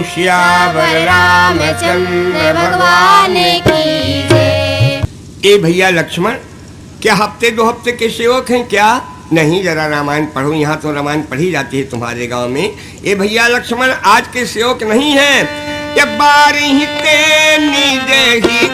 श्यावर रामचंद्र भगवान की जय। ए भैया लक्ष्मण, क्या हफ्ते दो हफ्ते के सेवक हैं क्या? नहीं, जरा रामायण पढ़ो, यहाँ तो रामायण पढ़ी जाती है तुम्हारे गांव में। ए भैया लक्ष्मण, आज के सेवक नहीं है। ये बारी ते निज ही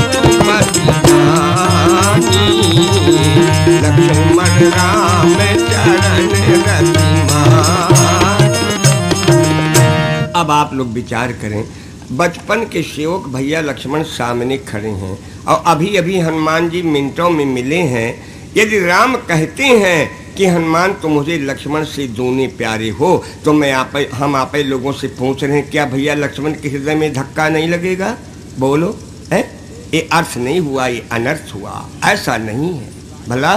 लक्ष्मण राम चरण लक्ष्मण राम राम चरण अब आप लोग विचार करें, बचपन के सेवक भैया लक्ष्मण सामने खड़े हैं और अभी अभी हनुमान जी मिनटों में मिले हैं। यदि राम कहते हैं कि हनुमान तो मुझे लक्ष्मण से दूने प्यारे हो, तो हम आप लोगों से पूछ रहे हैं, क्या भैया लक्ष्मण के हृदय में धक्का नहीं लगेगा? बोलो, है ये अर्थ नहीं हुआ, ये अनर्थ हुआ, ऐसा नहीं है। भला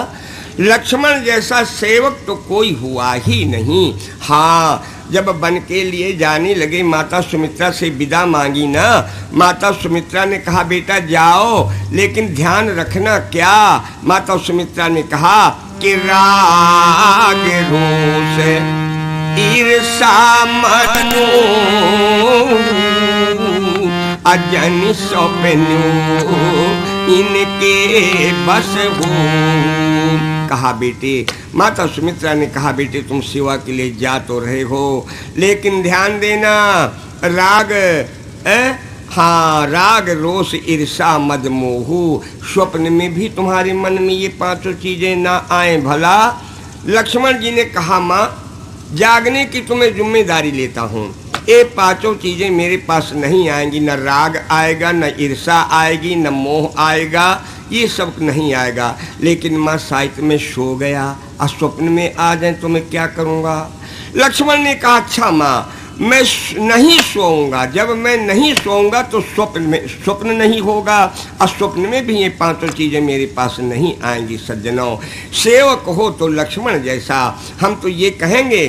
लक्ष्मण जैसा सेवक तो कोई हुआ ही नहीं। हाँ, जब बन के लिए जाने लगे, माता सुमित्रा से विदा मांगी ना, माता सुमित्रा ने कहा बेटा जाओ, लेकिन ध्यान रखना क्या? माता सुमित्रा ने कहा कि राग रोष ईर्षा मनु अजन सपनु इनके बस हो। कहा बेटे, माता सुमित्रा ने कहा बेटे तुम सेवा के लिए जा तो रहे हो, लेकिन ध्यान देना, राग हाँ, राग रोष ईर्षा मद मोहू, स्वप्न में भी तुम्हारे मन में ये पांचों चीजें ना आए। भला लक्ष्मण जी ने कहा माँ, जागने की तुम्हें जिम्मेदारी लेता हूँ, ये पांचों चीजें मेरे पास नहीं आएंगी, न राग आएगा, न ईर्षा आएगी, न मोह आएगा, ये सब नहीं आएगा। लेकिन माँ साहित्य में सो गया, और स्वप्न में आ जाए तो मैं क्या करूँगा? लक्ष्मण ने कहा अच्छा माँ, मैं नहीं सोऊंगा, जब मैं नहीं सोऊंगा तो स्वप्न नहीं होगा, और स्वप्न में भी ये पांचों चीजें मेरे पास नहीं आएंगी। सज्जनों, सेवक हो तो लक्ष्मण जैसा। हम तो ये कहेंगे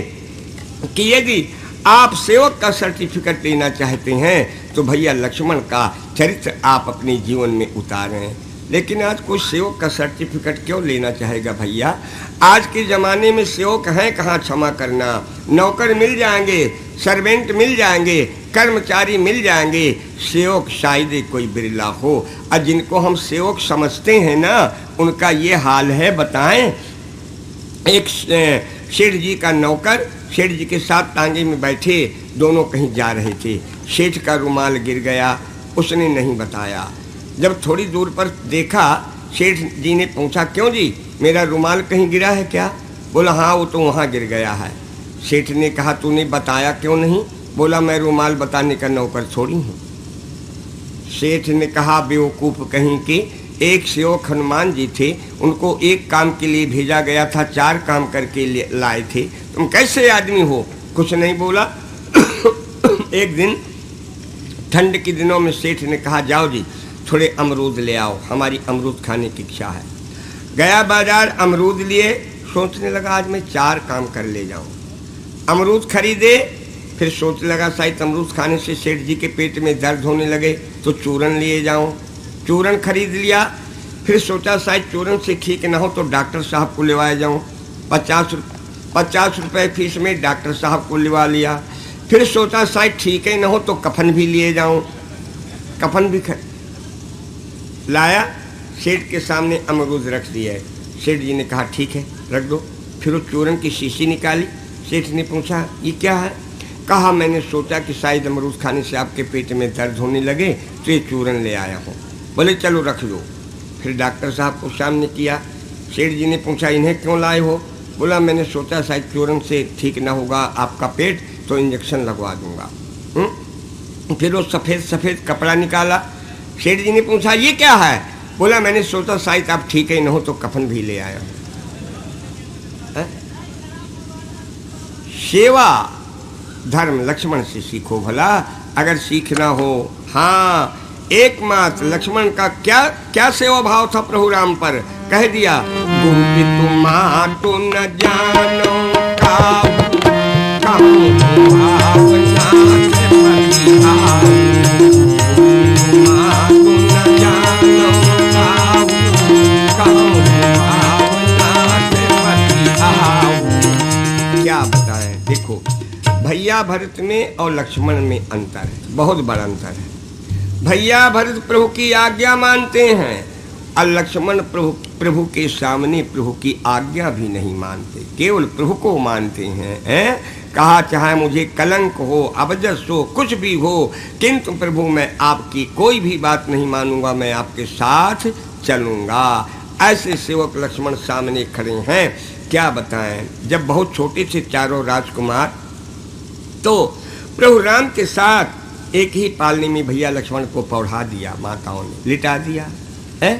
कि यदि आप सेवक का सर्टिफिकेट लेना चाहते हैं तो भैया लक्ष्मण का चरित्र आप अपने जीवन में उतारें। लेकिन आज कोई सेवक का सर्टिफिकेट क्यों लेना चाहेगा भैया? आज के ज़माने में सेवक हैं कहाँ, क्षमा करना, नौकर मिल जाएंगे, सर्वेंट मिल जाएंगे, कर्मचारी मिल जाएंगे, सेवक शायद कोई बिरला हो। और जिनको हम सेवक समझते हैं ना, उनका ये हाल है। बताएं, एक सेठ जी का नौकर सेठ जी के साथ तांगे में बैठे, दोनों कहीं जा रहे थे। सेठ का रुमाल गिर गया, उसने नहीं बताया। जब थोड़ी दूर पर देखा, सेठ जी ने पूछा क्यों जी, मेरा रुमाल कहीं गिरा है क्या? बोला हाँ, वो तो वहाँ गिर गया है। सेठ ने कहा तूने बताया क्यों नहीं? बोला मैं रुमाल बताने का नौकर थोड़ी हूँ। सेठ ने कहा बेवकूफ़ कहीं के, एक सेवक हनुमान जी थे, उनको एक काम के लिए भेजा गया था, 4 काम करके लाए थे, तुम कैसे आदमी हो? कुछ नहीं बोला। एक दिन ठंड के दिनों में सेठ ने कहा जाओ जी थोड़े अमरूद ले आओ, हमारी अमरूद खाने की इच्छा है। गया बाजार, अमरूद लिए, सोचने लगा आज मैं 4 काम कर ले जाऊं। अमरूद खरीदे, फिर सोचने लगा शायद अमरूद खाने से सेठ जी के पेट में दर्द होने लगे तो चूरन लिए जाऊं। चूरन खरीद लिया, फिर सोचा शायद चूरन से ठीक ना हो तो डॉक्टर साहब को लेवाया जाऊं। 50 रुपये फीस में डॉक्टर साहब को लिवा लिया। फिर सोचा शायद ठीक ही ना हो तो कफन भी लिए जाऊं। कफन भी लाया, सेठ के सामने अमरूद रख दिया है। सेठ जी ने कहा ठीक है रख दो। फिर वो चूरन की शीशी निकाली। सेठ ने पूछा ये क्या है? कहा मैंने सोचा कि शायद अमरूद खाने से आपके पेट में दर्द होने लगे तो ये चूरन ले आया हूँ। बोले चलो रख लो। फिर डॉक्टर साहब को सामने किया। सेठ जी ने पूछा इन्हें क्यों लाए हो? बोला मैंने सोचा शायद चूरन से ठीक ना होगा आपका पेट तो इंजेक्शन लगवा दूंगा। फिर वो सफ़ेद कपड़ा निकाला। सेठ जी ने पूछा ये क्या है? बोला मैंने सोचा शायद आप ठीक ही ना हो तो कफन भी ले आया हूँ। सेवा धर्म लक्ष्मण से सीखो भला, अगर सीखना हो। हाँ, एकमात्र लक्ष्मण का क्या क्या सेवा भाव था प्रभु राम पर, कह दिया गुरु तुम न जानो भावना क्या बताएं। देखो भैया भरत में और लक्ष्मण में अंतर है, बहुत बड़ा अंतर है। भैया भरत प्रभु की आज्ञा मानते हैं और लक्ष्मण प्रभु के सामने प्रभु की आज्ञा भी नहीं मानते, केवल प्रभु को मानते हैं। कहा चाहे मुझे कलंक हो, अबजस हो, कुछ भी हो, किंतु प्रभु मैं आपकी कोई भी बात नहीं मानूंगा, मैं आपके साथ चलूंगा। ऐसे सेवक लक्ष्मण सामने खड़े हैं। क्या बताएं, जब बहुत छोटे थे चारों राजकुमार, तो प्रभु राम के साथ एक ही पालने में भैया लक्ष्मण को पौढ़ा दिया, माताओं ने लिटा दिया है।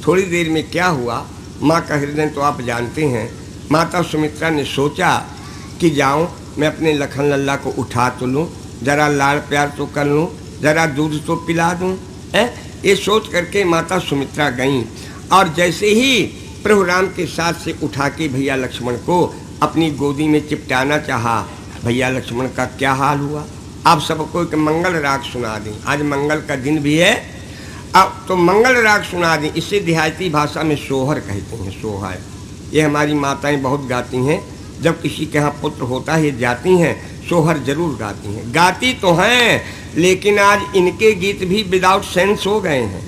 थोड़ी देर में क्या हुआ, माँ का हृदय तो आप जानते हैं। माता सुमित्रा ने सोचा कि जाऊं मैं अपने लखन लल्ला को उठा तो लूँ, जरा लाड़ प्यार तो कर लूँ, जरा दूध तो पिला दूँ। ये सोच करके माता सुमित्रा गईं और जैसे ही प्रभु राम के साथ से उठा के भैया लक्ष्मण को अपनी गोदी में चिपटाना चाहा, भैया लक्ष्मण का क्या हाल हुआ। आप सबको एक मंगल राग सुना दें, आज मंगल का दिन भी है, अब तो मंगल राग सुना दें। इसे देहाती भाषा में सोहर कहते हैं, सोहर। ये हमारी माताएं बहुत गाती हैं, जब किसी के यहाँ पुत्र होता है जाती हैं, सोहर जरूर गाती हैं। गाती तो हैं, लेकिन आज इनके गीत भी विदाउट सेंस हो गए हैं।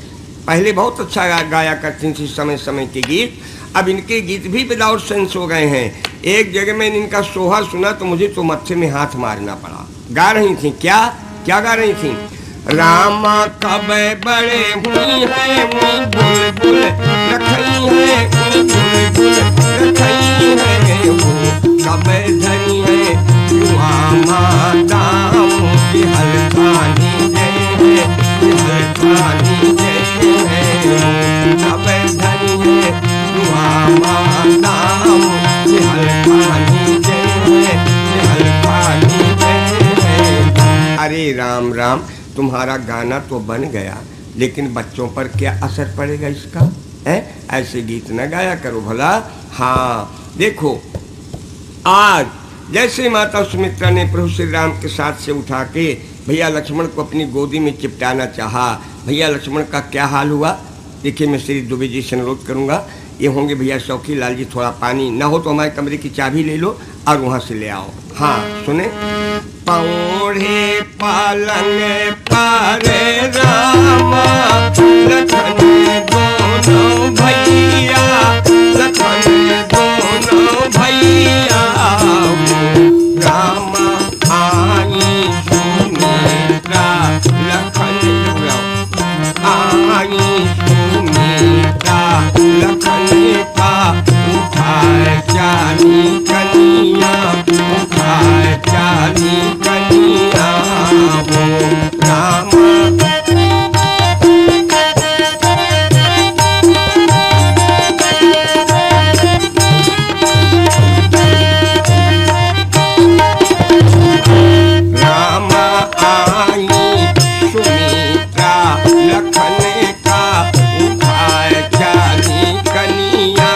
पहले बहुत अच्छा गाया करती थी समय समय के गीत, अब इनके गीत भी विदाउट सेंस हो गए हैं। एक जगह में इनका सोहर सुना तो मुझे तो मत्थे में हाथ मारना पड़ा। गा रही थी, क्या क्या गा रही थी, रामा कब बड़े हुई है बुलबुल रखई है, बुलबुल रखई है वो कब धनी है, दाम की हल्कानी जय है, हल्कानी जय है, कब धनी है दाम की हल्कानी जय है, हल्कानी जय है। अरे राम राम, तुम्हारा गाना तो बन गया, लेकिन बच्चों पर क्या असर पड़ेगा इसका, है? ऐसे गीत न गाया करो भला। हाँ देखो, आज जैसे माता सुमित्रा ने प्रभु श्री राम के साथ से उठा के भैया लक्ष्मण को अपनी गोदी में चिपटाना चाहा, भैया लक्ष्मण का क्या हाल हुआ। देखिए, मैं श्री दुबे जी से अनुरोध करूँगा, ये होंगे भैया शौकी लाल जी, थोड़ा पानी ना हो तो हमारे कमरे की चाबी ले लो और वहाँ से ले आओ। हाँ सुने, पौड़े पालन पर रामा लखन दोनों भैया, लखन दोनों भैया, रामा आई सुमित्रा लखन आई सुमित्रा लखन का उठाए जानी कनिया, उठाए जानी कनिया वो रामा। रामा आई सुमित्रा लखन का उठाए जानी कनिया,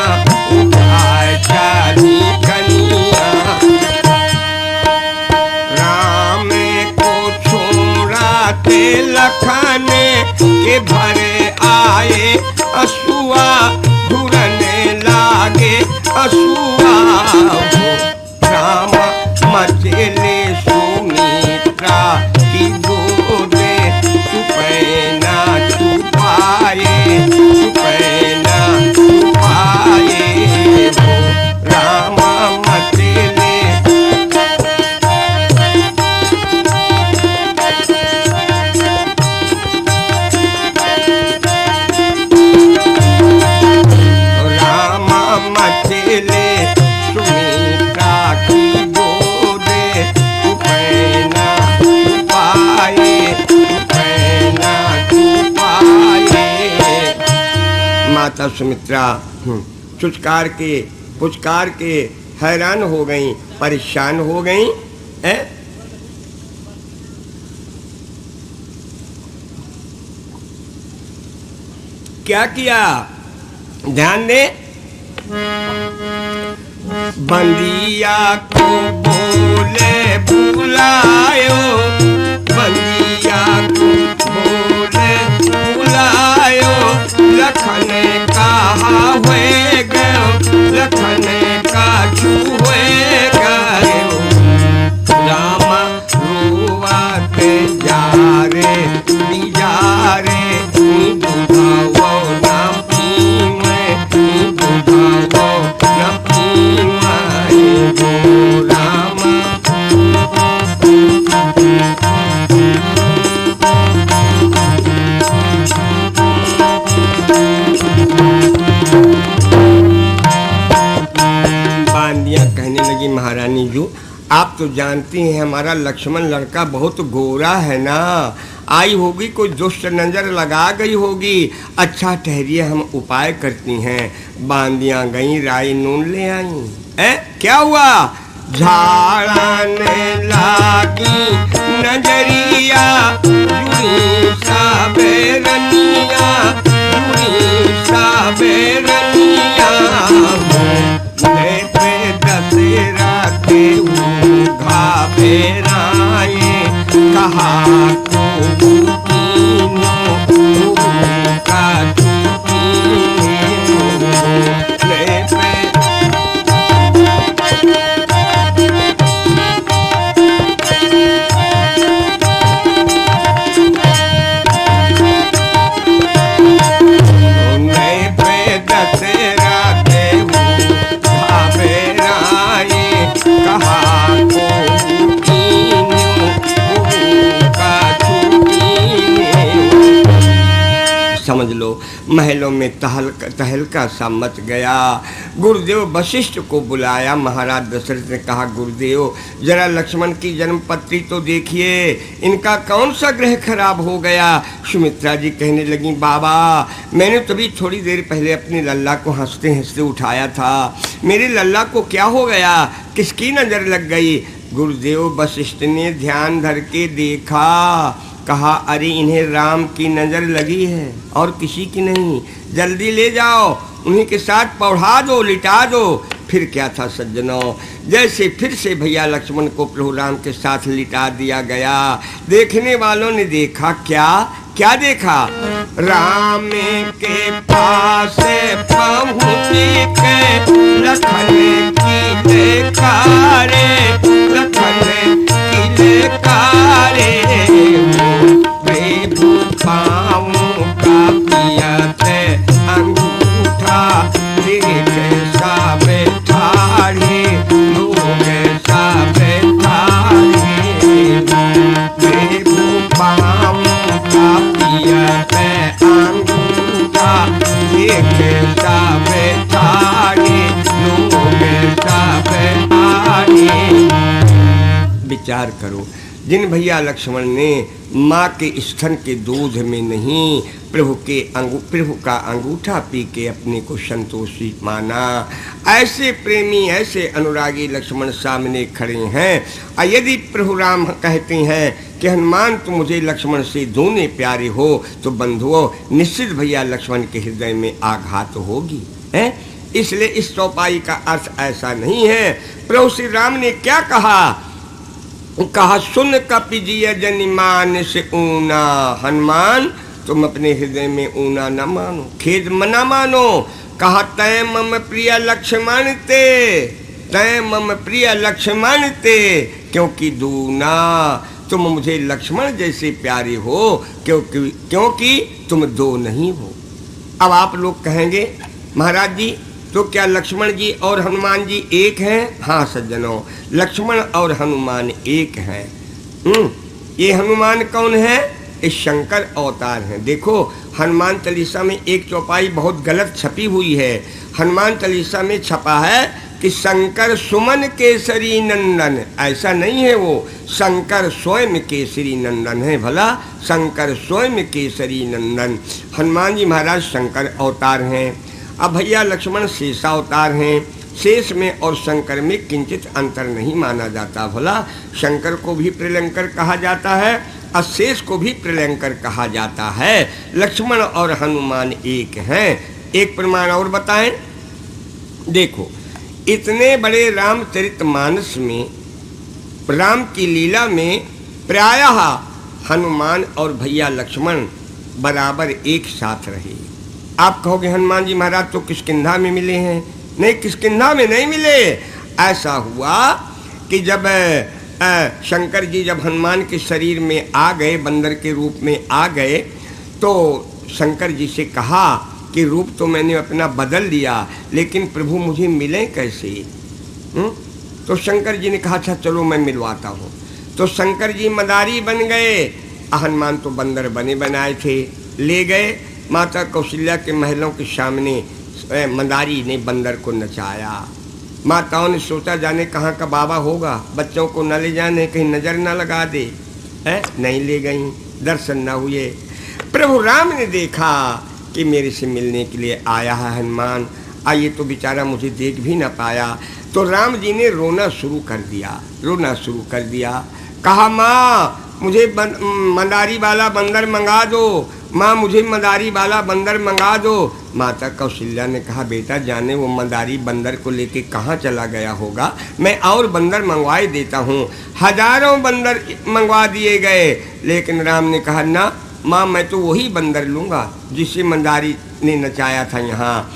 उठाए जानी कनिया, राम को छोड़ाते लखन के भरे आए असुआ, धुरने लागे असुआ वो राम मचले सुमित्रा की गोदे, चुपैना चुपाए, चुपैना चुपाए वो राम मचले। राम मचले सुमित्रा की गोदे, चुपैना चुपाए, चुपैना चुपाए। माता सुमित्रा पुचकार के हैरान हो गई, परेशान हो गई। क्या किया? ध्यान दे। बंदिया को बोले बुलायो, बंदिया को बोले बुलायो, लखन कहा हुए गयो, लखन का छुए गयो। राम रुआते जा रे बिजारे, दुधावो ना पीवे, दुधावो ना पीवे गो राम। बांदिया कहने लगी महारानी जी, आप तो जानती हैं हमारा लक्ष्मण लड़का बहुत गोरा है ना, आई होगी कोई दुष्ट नजर लगा गई होगी। अच्छा ठहरिए, हम उपाय करती हैं। बांदियां गई, राई नून ले आई। क्या हुआ? झाड़ाने लागी नजरिया, जुड़ी सा बेरनिया, जुड़ी सा बेरनिया। पे दसेरा के घाबेराए, कहा को कीनो का कीनो पे। समझ लो, महलों में तहलका सा मच गया। गुरुदेव वशिष्ठ को बुलाया। महाराज दशरथ ने कहा, गुरुदेव जरा लक्ष्मण की जन्मपत्री तो देखिए, इनका कौन सा ग्रह खराब हो गया। सुमित्रा जी कहने लगी, बाबा मैंने तभी थोड़ी देर पहले अपने लल्ला को हंसते हंसते उठाया था, मेरे लल्ला को क्या हो गया, किसकी नजर लग गई। गुरुदेव वशिष्ठ ने ध्यान धर के देखा, कहा, अरे इन्हें राम की नजर लगी है और किसी की नहीं, जल्दी ले जाओ, उन्हीं के साथ पौढ़ा दो, लिटा दो। फिर क्या था सज्जनों, जैसे फिर से भैया लक्ष्मण को प्रभु राम के साथ लिटा दिया गया। देखने वालों ने देखा, क्या देखा? राम के पास पहुँची के लखन की देखारे, लखन की देखारे। प्रभु पाँव का पियते अंगूठा, देखे सा बैठाड़ी, लोग सा बैठाड़ी। प्रभु पाँव का पियते अंगूठा, देखे सा बैठाड़ी, लोग सा बैठाड़ी। विचार करो, जिन भैया लक्ष्मण ने माँ के स्तन के दूध में नहीं, प्रभु का अंगूठा पी के अपने को संतोषी माना, ऐसे प्रेमी ऐसे अनुरागी लक्ष्मण सामने खड़े हैं। और यदि प्रभु राम कहते हैं कि हनुमान तुम मुझे लक्ष्मण से दोने प्यारे हो, तो बंधुओं निश्चित भैया लक्ष्मण के हृदय में आघात होगी है। इसलिए इस चौपाई का अर्थ ऐसा नहीं है। प्रभु श्री राम ने क्या कहा? सुन कपि जिय जनि मान से ऊना, हनुमान तुम अपने हृदय में ऊना न मानो, खेद न मानो। कहा, तय मम प्रिय लक्ष्मण ते, तय मम प्रिय लक्ष्मण ते, क्योंकि दूना तुम मुझे लक्ष्मण जैसे प्यारे हो, क्योंकि तुम दो नहीं हो। अब आप लोग कहेंगे, महाराज जी तो क्या लक्ष्मण जी और हनुमान जी एक हैं? हाँ सज्जनों, लक्ष्मण और हनुमान एक हैं। ये हनुमान कौन है? इस शंकर अवतार हैं। देखो हनुमान चालीसा में एक चौपाई बहुत गलत छपी हुई है। हनुमान चालीसा में छपा है कि शंकर सुमन केसरी नंदन, ऐसा नहीं है। वो शंकर स्वयं केसरी नंदन है। भला शंकर स्वयं केसरी नंदन। हनुमान जी महाराज शंकर अवतार हैं। अब भैया लक्ष्मण शेषावतार हैं। शेष में और शंकर में किंचित अंतर नहीं माना जाता। भला शंकर को भी प्रियंकर कहा जाता है अशेष को भी प्रलयंकर कहा जाता है। लक्ष्मण और हनुमान एक हैं। एक प्रमाण और बताएं। देखो, इतने बड़े रामचरितमानस में, राम की लीला में प्रायः हनुमान और भैया लक्ष्मण बराबर एक साथ रहे। आप कहोगे हनुमान जी महाराज तो किष्किंधा में मिले हैं। नहीं, किष्किंधा में नहीं मिले। ऐसा हुआ कि जब शंकर जी जब हनुमान के शरीर में आ गए, बंदर के रूप में आ गए, तो शंकर जी से कहा कि रूप तो मैंने अपना बदल लिया, लेकिन प्रभु मुझे मिले कैसे? तो शंकर जी ने कहा अच्छा चलो मैं मिलवाता हूँ। तो शंकर जी मदारी बन गए, हनुमान तो बंदर बने बनाए थे। ले गए माता कौशल्या के महलों के सामने, मदारी ने बंदर को नचाया। माताओं ने सोचा जाने कहाँ का बाबा होगा, बच्चों को न ले जाने, कहीं नज़र न लगा दे। नहीं ले गई, दर्शन न हुए। प्रभु राम ने देखा कि मेरे से मिलने के लिए आया है हनुमान, आइए तो बेचारा मुझे देख भी न पाया। तो राम जी ने रोना शुरू कर दिया। कहा माँ मुझे मदारी वाला बंदर मंगा दो, माँ मुझे मदारी वाला बंदर मंगा दो। माता कौशल्या ने कहा बेटा जाने वो मदारी बंदर को लेके कहाँ चला गया होगा, मैं और बंदर मंगवाए देता हूँ। हजारों बंदर मंगवा दिए गए, लेकिन राम ने कहा ना माँ मैं तो वही बंदर लूँगा जिसे मदारी ने नचाया था यहाँ।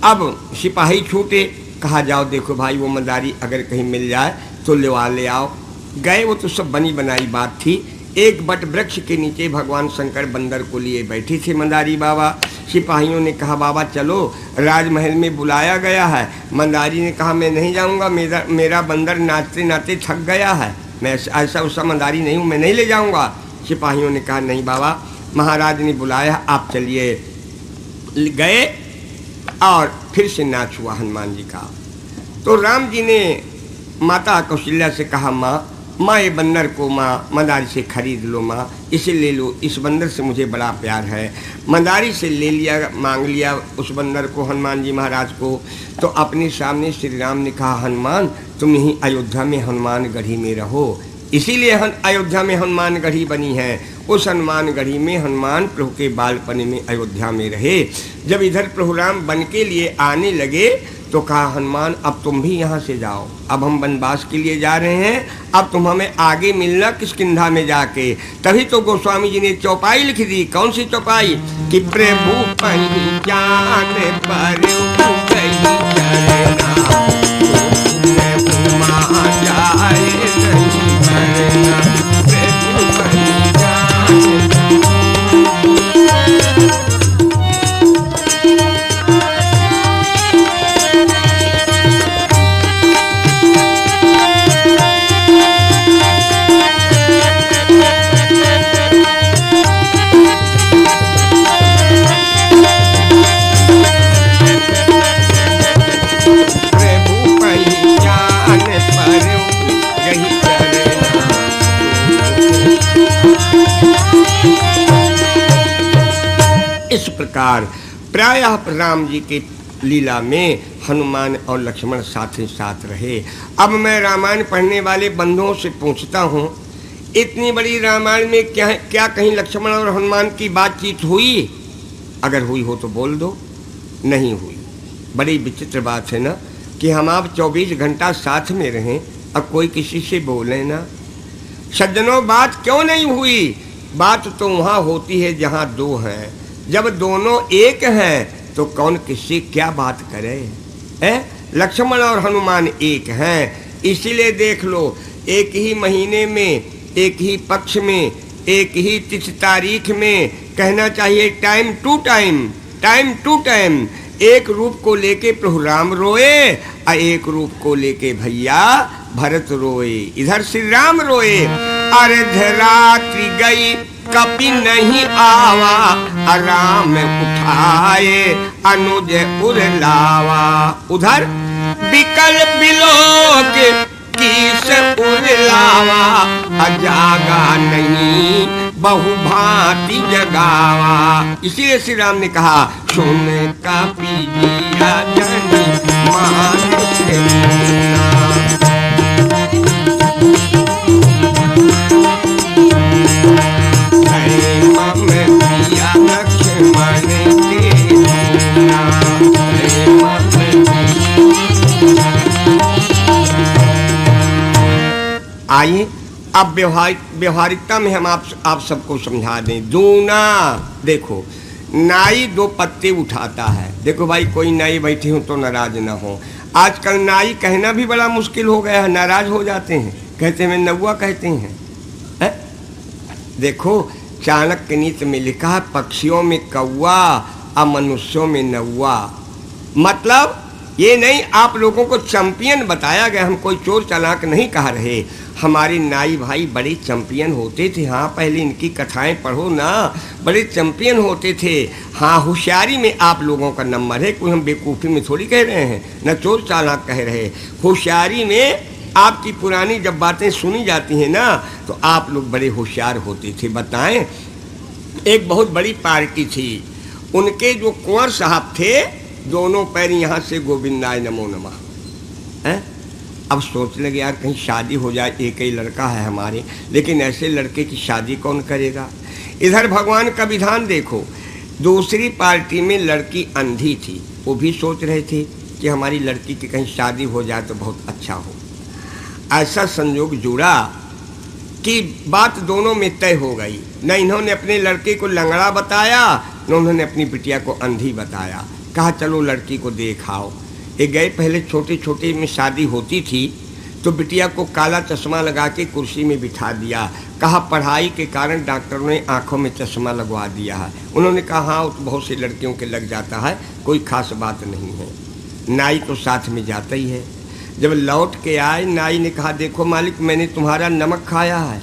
अब सिपाही छूटे, कहा जाओ देखो भाई वो मदारी अगर कहीं मिल जाए तो ले आओ। गए, वो तो सब बनी बनाई बात थी। एक बट वृक्ष के नीचे भगवान शंकर बंदर को लिए बैठे थे मदारी बाबा। सिपाहियों ने कहा बाबा चलो, राजमहल में बुलाया गया है। मदारी ने कहा मैं नहीं जाऊंगा, मेरा बंदर नाचते नाचते थक गया है, मैं ऐसा उसका मदारी नहीं हूँ, मैं नहीं ले जाऊंगा। सिपाहियों ने कहा नहीं बाबा, महाराज ने बुलाया, आप चलिए। गए और फिर से नाच हुआ हनुमान जी का। तो राम जी ने माता कौशल्या से कहा माँ ये बंदर को माँ मदारी से खरीद लो, माँ इसे ले लो, इस बंदर से मुझे बड़ा प्यार है। मदारी से ले लिया, मांग लिया उस बंदर को हनुमान जी महाराज को। तो अपने सामने श्री राम ने कहा हनुमान तुम यहीं अयोध्या में हनुमान गढ़ी में रहो, इसीलिए अयोध्या में हनुमान गढ़ी बनी है। उस हनुमान गढ़ी में हनुमान प्रभु के बालपन में अयोध्या में रहे। जब इधर प्रभु राम बन के लिए आने लगे तो कहा हनुमान अब तुम भी यहाँ से जाओ, अब हम वनवास के लिए जा रहे हैं, अब तुम हमें आगे मिलना किष्किंधा में जाके। तभी तो गोस्वामी जी ने चौपाई लिख दी। कौन सी चौपाई? कि प्रभु पहिचान पर गई चरना, जाए नहीं करना, प्रभु पहिचान। इस प्रकार प्रायः राम जी के लीला में हनुमान और लक्ष्मण साथ ही साथ रहे। अब मैं रामायण पढ़ने वाले बंधुओं से पूछता हूँ, इतनी बड़ी रामायण में क्या कहीं लक्ष्मण और हनुमान की बातचीत हुई? अगर हुई हो तो बोल दो। नहीं हुई। बड़ी विचित्र बात है ना कि हम आप 24 घंटा साथ में रहें और कोई किसी से बोले ना। सज्जनों बात क्यों नहीं हुई? बात तो वहाँ होती है जहाँ दो हैं। जब दोनों एक हैं तो कौन किससे क्या बात करे? लक्ष्मण और हनुमान एक हैं, इसीलिए देख लो एक ही महीने में, एक ही पक्ष में, एक ही तिथि तारीख में, कहना चाहिए टाइम टू टाइम एक रूप को लेके प्रभु राम रोए और एक रूप को लेके भैया भरत रोए। इधर श्री राम रोए, अर्धरात्रि गई कपि नहीं आवा, राम उठाए अनुज उर लावा। उधर बिकल बिलोक किस उर लावा, जागा नहीं बहु भांति जगावा। इसीलिए श्री राम ने कहा सुन का पीजिया जनी मान से आइए अब व्यवहारिकता में हम आप सबको समझा दें। दूना देखो, नाई 2 पत्ते उठाता है। देखो भाई, कोई नाई बैठे हो तो नाराज ना हो। आजकल नाई कहना भी बड़ा मुश्किल हो गया है, नाराज हो जाते हैं, कहते हैं नौवा कहते हैं। देखो चाणक्य नीति में लिखा है, पक्षियों में कौवा और मनुष्यों में नौवा। मतलब ये नहीं आप लोगों को चैंपियन बताया गया, हम कोई चोर चालाक नहीं कह रहे। हमारे नाई भाई बड़े चैंपियन होते थे। हाँ, पहले इनकी कथाएं पढ़ो ना, बड़े चैंपियन होते थे। हाँ, होशियारी में आप लोगों का नंबर है, कोई हम बेवकूफ़ी में थोड़ी कह रहे हैं, न चोर चालाक कह रहे। होशियारी में आपकी पुरानी जब बातें सुनी जाती हैं ना, तो आप लोग बड़े होशियार होते थे। बताएं, एक बहुत बड़ी पार्टी थी, उनके जो कुंवर साहब थे, दोनों पैर यहाँ से गोविंदाय नमो नमः। अब सोच लगे यार कहीं शादी हो जाए, एक ही लड़का है हमारे, लेकिन ऐसे लड़के की शादी कौन करेगा। इधर भगवान का विधान देखो, दूसरी पार्टी में लड़की अंधी थी, वो भी सोच रहे थे कि हमारी लड़की की कहीं शादी हो जाए तो बहुत अच्छा हो। ऐसा संयोग जुड़ा कि बात दोनों में तय हो गई। न इन्होंने अपने लड़के को लंगड़ा बताया, न उन्होंने अपनी बिटिया को अंधी बताया। कहा चलो लड़की को देखाओ। ये गए, पहले छोटे छोटे में शादी होती थी तो बिटिया को काला चश्मा लगा के कुर्सी में बिठा दिया। कहा पढ़ाई के कारण डॉक्टरों ने आंखों में चश्मा लगवा दिया है। उन्होंने कहा हाँ, वो तो बहुत सी लड़कियों के लग जाता है, कोई खास बात नहीं है। नाई तो साथ में जाता ही है। जब लौट के आए, नाई ने कहा देखो मालिक, मैंने तुम्हारा नमक खाया है।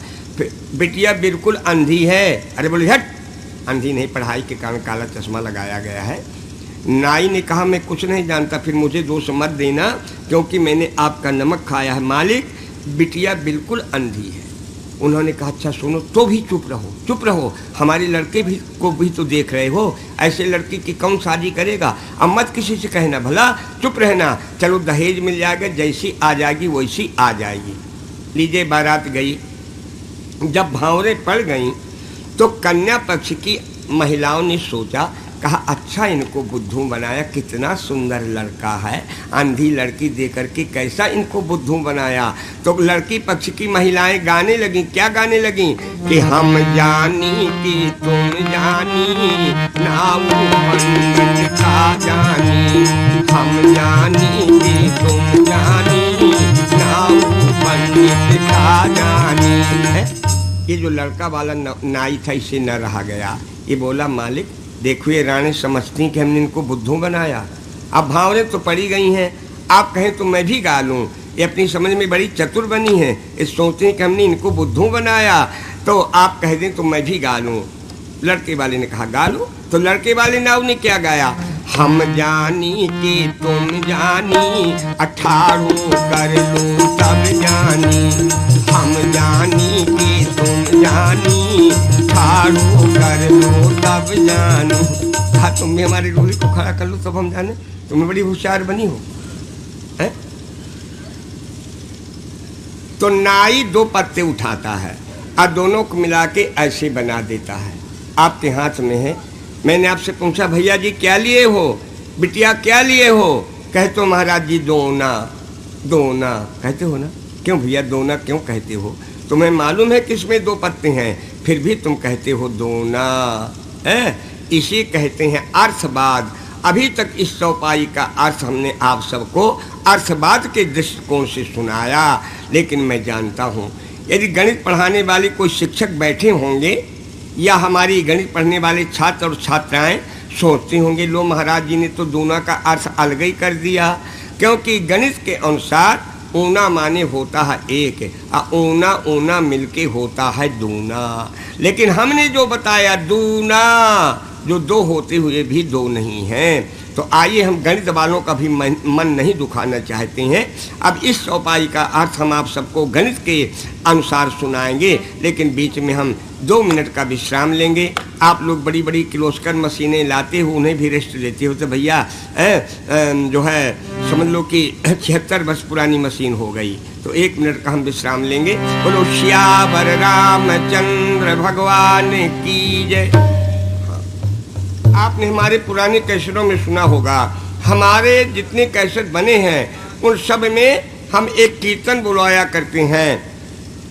बिटिया बिल्कुल अंधी है। अरे बोले हट, अंधी नहीं, पढ़ाई के कारण काला चश्मा लगाया गया है। नाई ने कहा मैं कुछ नहीं जानता, फिर मुझे दोष मत देना, क्योंकि मैंने आपका नमक खाया है। मालिक, बिटिया बिल्कुल अंधी है। उन्होंने कहा अच्छा सुनो, तो भी चुप रहो, चुप रहो, हमारे लड़के भी को भी तो देख रहे हो, ऐसे लड़की की कौन शादी करेगा। अब मत किसी से कहना, भला चुप रहना। चलो दहेज मिल जाएगा, जैसी आ जाएगी वैसी आ जाएगी। लीजिए बारात गई। जब भावरे पड़ गई तो कन्या पक्ष की महिलाओं ने सोचा, कहा अच्छा इनको बुद्धू बनाया, कितना सुंदर लड़का है, अंधी लड़की देकर के कैसा इनको बुद्धू बनाया। तो लड़की पक्ष की महिलाएं गाने लगी। क्या गाने लगी कि हम जानी कि तुम जानी, नाऊ पंडित का जानी, हम जानी कि तुम जानी, नाऊ पंडित का जानी। ये जो लड़का वाला नाई था, इसे न रहा गया। ये बोला मालिक देखो, ये रानी समझती कि हमने इनको बुद्धू बनाया। अब भावरें तो पड़ी गई हैं, आप कहें तो मैं भी गा लूँ। ये अपनी समझ में बड़ी चतुर बनी है, ये सोचते हैं कि हमने इनको बुद्धू बनाया, तो आप कह दें तो मैं भी गा लूँ। लड़के वाले ने कहा गा लो। तो लड़के वाले नाव ने क्या गाया, हम जानी कि तुम जानी, 18 कर लो तब जानी, हम जानी कि तुम जानी, 18 कर लो तब जानी। हाँ, तुम भी हमारी रूही को खड़ा कर लो तब हम जाने, तुम्हें बड़ी होशियार बनी हो। है? तो नाई 2 पत्ते उठाता है और दोनों को मिला के ऐसे बना देता है। आपके हाथ में है। मैंने आपसे पूछा भैया जी क्या लिए हो, बिटिया क्या लिए हो, कहते हो महाराज जी दोना। दोना कहते हो ना, क्यों भैया दोना क्यों कहते हो, तुम्हें मालूम है कि इसमें 2 पत्ते हैं, फिर भी तुम कहते हो दोना। इसे कहते हैं अर्थवाद। अभी तक इस चौपाई का अर्थ हमने आप सबको अर्थवाद के दृष्टिकोण से सुनाया, लेकिन मैं जानता हूँ यदि गणित पढ़ाने वाले कोई शिक्षक बैठे होंगे या हमारी गणित पढ़ने वाले छात्र और छात्राएं सोचते होंगे लो महाराज जी ने तो दूना का अर्थ अलग ही कर दिया, क्योंकि गणित के अनुसार ऊना माने होता है 1 और ऊना ऊना मिलके होता है दूना। लेकिन हमने जो बताया दूना, जो 2 होते हुए भी 2 नहीं हैं। तो आइए हम गणित वालों का भी मन नहीं दुखाना चाहते हैं। अब इस चौपाई का अर्थ हम आप सबको गणित के अनुसार सुनाएंगे, लेकिन बीच में हम 2 मिनट का विश्राम लेंगे। आप लोग बड़ी बड़ी किर्लोस्कर मशीनें लाते हो, उन्हें भी रेस्ट देते हो, तो भैया जो है समझ लो कि 76 वर्ष पुरानी मशीन हो गई, तो 1 मिनट का हम विश्राम लेंगे। बोलो श्यावर रामचंद्र भगवान की जय। आपने हमारे पुराने कैसेटों में सुना होगा, हमारे जितने कैसेट बने हैं उन सब में हम एक कीर्तन बुलाया करते हैं।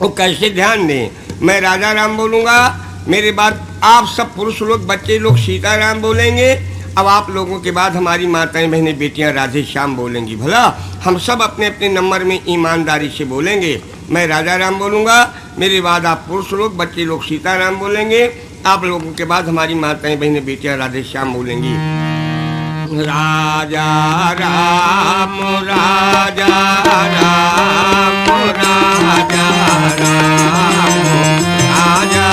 वो कैसे ध्यान दें? मैं राजा राम बोलूँगा, मेरे बाद आप सब पुरुष लोग, बच्चे लोग सीताराम बोलेंगे। अब आप लोगों के बाद हमारी माताएं बहनें बेटियां राधे श्याम बोलेंगी। भला हम सब अपने अपने नंबर में ईमानदारी से बोलेंगे। मैं राजा राम बोलूँगा, मेरे बाद आप पुरुष लोग, बच्चे लोग सीताराम बोलेंगे। आप लोगों के बाद हमारी माताएं बहनें बेटियां राधे श्याम बोलेंगी। राजा राम राजा राम राजा राम राजा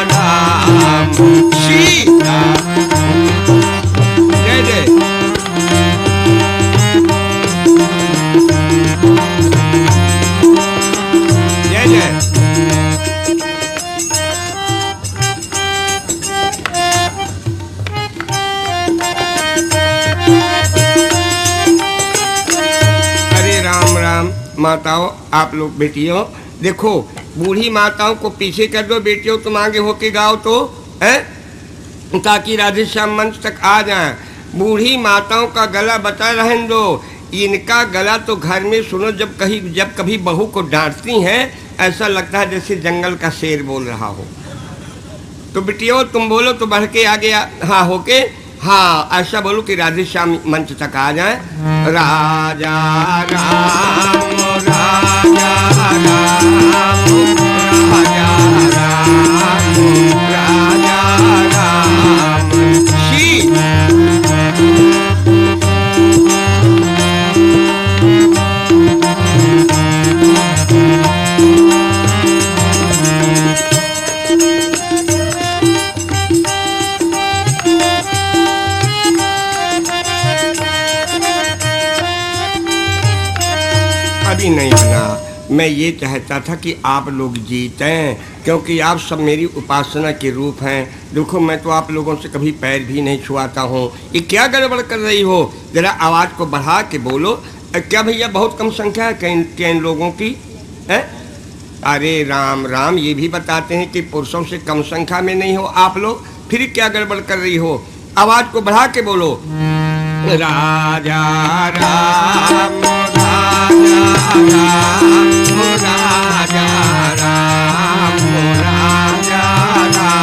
राम सीता जय जय। जय जय। माताओं, आप लोग बेटियों देखो, बूढ़ी माताओं को पीछे कर दो, बेटियों तुम आगे होके गाओ तो है, ताकि राधे श्याम मंच तक आ जाए। बूढ़ी माताओं का गला बचा रहने दो, इनका गला तो घर में सुनो, जब कभी बहू को डांटती हैं ऐसा लगता है जैसे जंगल का शेर बोल रहा हो। तो बेटियों तुम बोलो तो बढ़ के आगे हाँ होके, हाँ ऐसा बोलो कि राधे श्याम मंच तक आ जाए। राजा राम राजा राम राजा राम राजा राम सीता। अभी नहीं बना। मैं ये चाहता था कि आप लोग जीतें, क्योंकि आप सब मेरी उपासना के रूप हैं। देखो मैं तो आप लोगों से कभी पैर भी नहीं छुआता हूँ। ये क्या गड़बड़ कर रही हो? जरा आवाज़ को बढ़ा के बोलो। क्या भैया बहुत कम संख्या है क्या इन लोगों की है? अरे राम राम, ये भी बताते हैं कि पुरुषों से कम संख्या में नहीं हो आप लोग, फिर क्या गड़बड़ कर रही हो? आवाज़ को बढ़ा के बोलो। राजा राम राजा राजा राम राजा राम।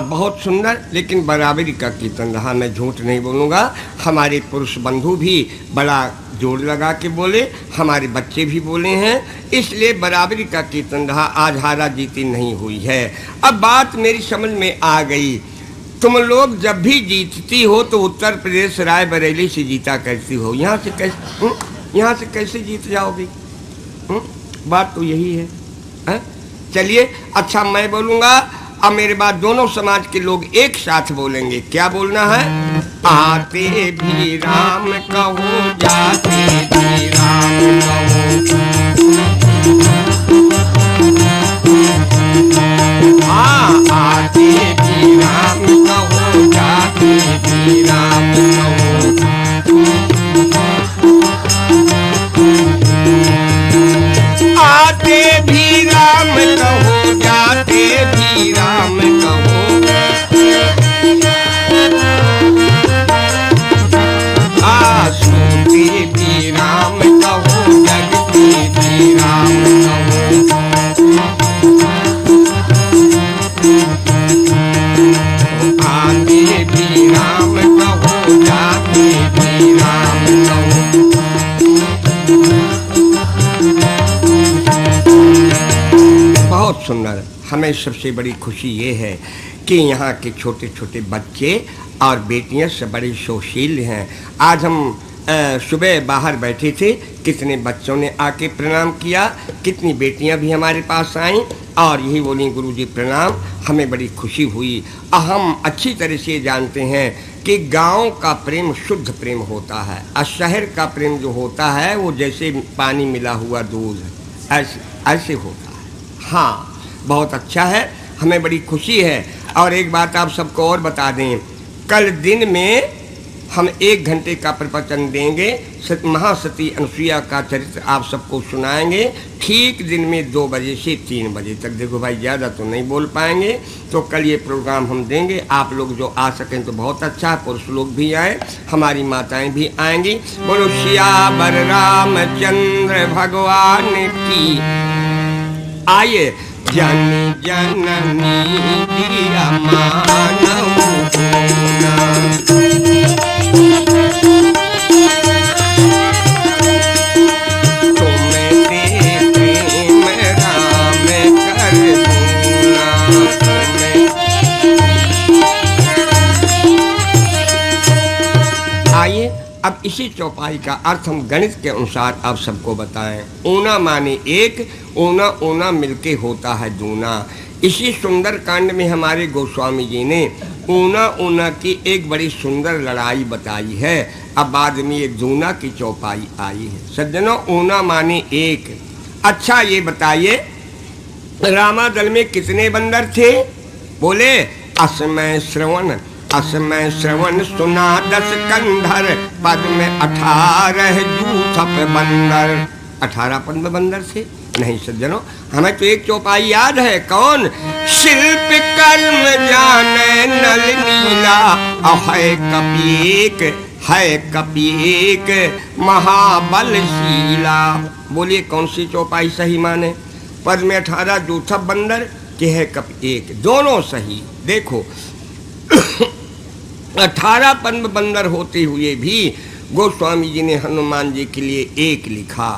बहुत सुंदर, लेकिन बराबरी का कीर्तन रहा, मैं झूठ नहीं बोलूँगा। हमारे पुरुष बंधु भी बड़ा जोर लगा के बोले, हमारे बच्चे भी बोले हैं, इसलिए बराबरी का कीर्तन रहा। आज हारा जीती नहीं हुई है। अब बात मेरी समझ में आ गई। तुम लोग जब भी जीतती हो तो उत्तर प्रदेश रायबरेली से जीता करती हो, यहाँ से कैसे जीत जाओगी? बात तो यही है। चलिए अच्छा मैं बोलूँगा, अब मेरे बाद दोनों समाज के लोग एक साथ बोलेंगे। क्या बोलना है? आते भी राम कहो, जाते भी राम कहो। हाँ, आते भी राम कहो, जाते भी राम कहो। आते भी राम कहो, जाते भी राम कहो। सोते भी राम कहो, जगते भी राम कहो। आते भी राम कहो, जाते भी राम कहो। बहुत सुंदर। हमें सबसे बड़ी खुशी ये है कि यहाँ के छोटे छोटे बच्चे और बेटियाँ सब बड़े सुशील हैं। आज हम सुबह बाहर बैठे थे, कितने बच्चों ने आके प्रणाम किया, कितनी बेटियाँ भी हमारे पास आईं और यही बोली गुरुजी प्रणाम। हमें बड़ी खुशी हुई। हम अच्छी तरह से जानते हैं कि गांव का प्रेम शुद्ध प्रेम होता है और शहर का प्रेम जो होता है वो जैसे पानी मिला हुआ दूध ऐसे होता है। हाँ, बहुत अच्छा है, हमें बड़ी खुशी है। और एक बात आप सबको और बता दें, कल दिन में हम 1 घंटे का प्रवचन देंगे। महासती अनुसुईया का चरित्र आप सबको सुनाएंगे ठीक दिन में 2 बजे से 3 बजे तक। देखो भाई ज़्यादा तो नहीं बोल पाएंगे, तो कल ये प्रोग्राम हम देंगे। आप लोग जो आ सकें तो बहुत अच्छा, पुरुष लोग भी आए, हमारी माताएं भी आएंगी। बोलो सियावर रामचंद्र भगवान की। आइए जननी जननी दिया मानव अब इसी चौपाई का अर्थ हम गणित के अनुसार आप सबको बताएं। ऊना माने एक, ऊना ऊना मिलके होता है दूना। इसी सुंदर कांड में हमारे गोस्वामी जी ने ऊना ऊना की एक बड़ी सुंदर लड़ाई बताई है। अब बाद में ये दूना की चौपाई आई है। सज्जनों, ऊना माने एक। अच्छा ये बताइए, रामादल में कितने बंदर थे? बोले असमय श्रवण, असमय श्रवण सुना 10 कंधर, पद में 18 जूथप बंदर। 18 पद में बंदर थे? नहीं सज्जनों, हमें तो एक चौपाई याद है। कौन? शिल्प कर्म जाने नल नीला, है कपीक, है कपीक महाबलशीला। बोलिए कौन सी चौपाई सही माने? पद में 18 जूथप बंदर के है कप एक, दोनों सही। देखो 18 पद्म बंदर होते हुए भी गोस्वामी जी ने हनुमान जी के लिए एक लिखा।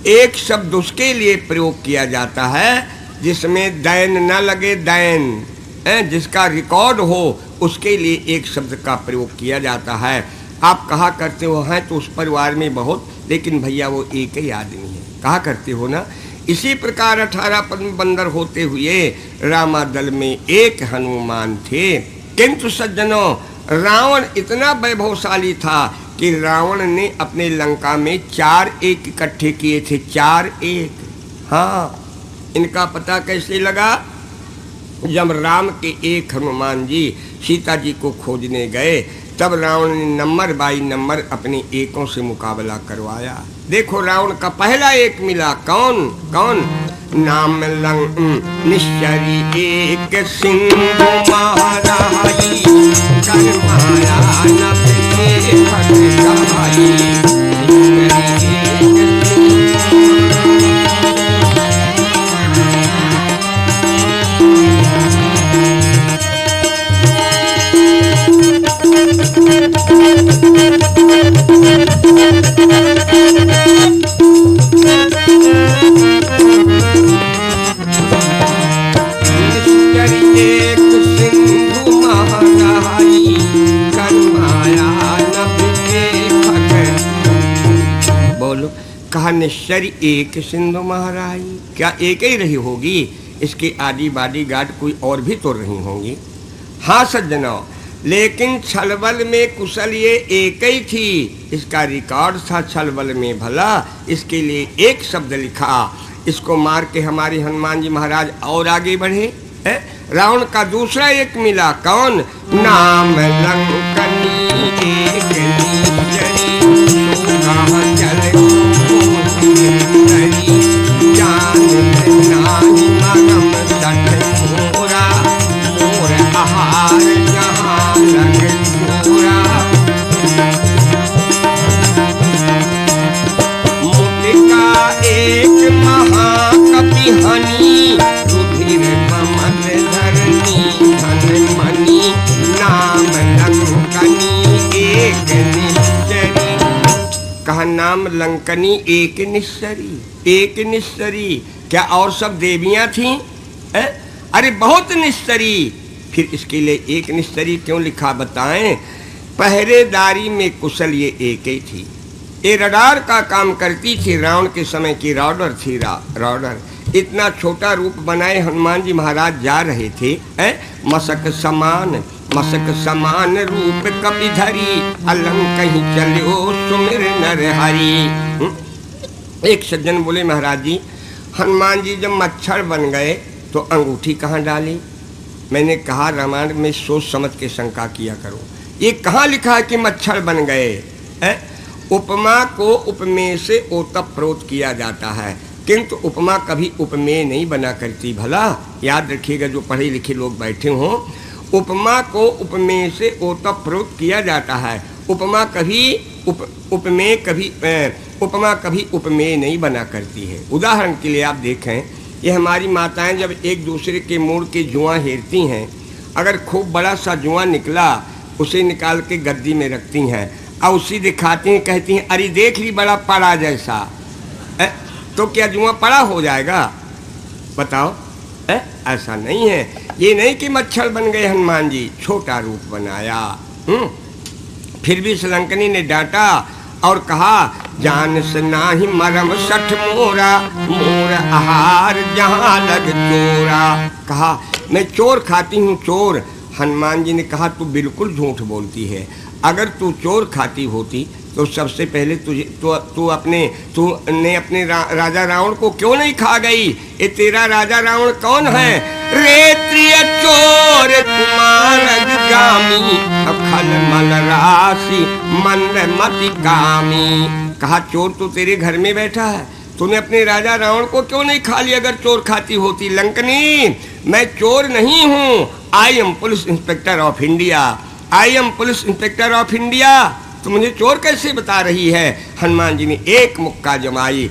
एक शब्द उसके लिए प्रयोग किया जाता है जिसमें दैन न लगे, दैन जिसका रिकॉर्ड हो उसके लिए एक शब्द का प्रयोग किया जाता है। आप कहा करते हो हैं तो उस परिवार में बहुत, लेकिन भैया वो एक ही आदमी है, कहा करते हो ना। इसी प्रकार 18 पद्म बंदर होते हुए रामादल में एक हनुमान थे। किंतु सज्जनों, रावण इतना वैभवशाली था कि रावण ने अपने लंका में 4 एक इकट्ठे किए थे। 4 एक। हाँ, इनका पता कैसे लगा? जब राम के एक हनुमान जी सीता जी को खोजने गए, तब रावण ने नंबर बाई नंबर अपने एकों से मुकाबला करवाया। देखो रावण का पहला एक मिला। कौन? कौन? नाम लंग निश्चरी एक सिंधु महाराई, कर माया नभ के फट गहाई। कहा निश्चरी एक सिंधु महाराई। क्या एक ही रही होगी? इसके आदि बादी गाट कोई और भी तो रही होंगी। हाँ सज्जनों, लेकिन छलबल में कुशल ये एक ही थी। इसका रिकॉर्ड था छलबल में भला, इसके लिए एक शब्द लिखा। इसको मार के हमारे हनुमान जी महाराज और आगे बढ़े। रावण का दूसरा एक मिला। कौन? नाम लंकनी एक निश्चरी, जान नाही मरम सठ मोरा, मोर आहार जहाँ लगे मोरा। मुटिका एक महाकपि हनी, रुधिर ममल धरनी धन मनी। नाम लंकनी एक निश्चरी। कहा नाम लंकनी एक निश्चरी। एक निश्चरी क्या और सब देवियां थीं? अरे बहुत निश्चरी। फिर इसके लिए एक निश्चरी क्यों लिखा बताएं? पहरेदारी में कुशल ये एक ही थी। ये रडार का काम करती थी। रावण के समय की रॉडर थी। रॉडर इतना छोटा रूप बनाए हनुमान जी महाराज जा रहे थे। मसक समान, मसक समान रूप कपिधरी, अलंग कहीं चलो सुमिर नर हरि। एक सज्जन बोले महाराज जी, हनुमान जी जब मच्छर बन गए तो अंगूठी कहाँ डाली? मैंने कहा रामायण में सोच समझ के शंका किया करो। ये कहाँ लिखा है कि मच्छर बन गए है? उपमा को उपमेय से ओतप्रोत किया जाता है, किंतु उपमा कभी उपमेय नहीं बना करती। भला याद रखिएगा जो पढ़े लिखे लोग बैठे हों, उपमा को उपमेय से ओतप्रोत किया जाता है। उपमा कभी उपमा कभी उपमेय नहीं बना करती है। उदाहरण के लिए आप देखें, ये हमारी माताएं जब एक दूसरे के मोड़ के जुआं हेरती हैं, अगर खूब बड़ा सा जुआं निकला उसे निकाल के गद्दी में रखती हैं और उसी दिखाती हैं, कहती हैं अरे देख ली बड़ा पड़ा जैसा है, तो क्या जुआं पड़ा हो जाएगा? बताओ है? ऐसा नहीं है। ये नहीं कि मच्छर बन गए हनुमान जी, छोटा रूप बनाया। फिर भी श्रीलंकनी ने डांटा और कहा जान से नाही मरम सठ मोरा, मोर आहार जहाँ लग चोरा। कहा मैं चोर खाती हूँ चोर। हनुमान जी ने कहा तू बिल्कुल झूठ बोलती है। अगर तू चोर खाती होती तो सबसे पहले तूने अपने राजा रावण को क्यों नहीं खा गई? ये तेरा राजा रावण कौन है? रेत्रिय चोर कुमार गामी, अखल मल राशि मंद मति कामी। कहा चोर तो तेरे घर में बैठा है, तूने अपने राजा रावण को क्यों नहीं खा लिया अगर चोर खाती होती? लंकनी मैं चोर नहीं हूँ, I am police inspector of India, I am police inspector of India. तो मुझे चोर कैसे बता रही है? हनुमान जी ने एक मुक्का जमाई।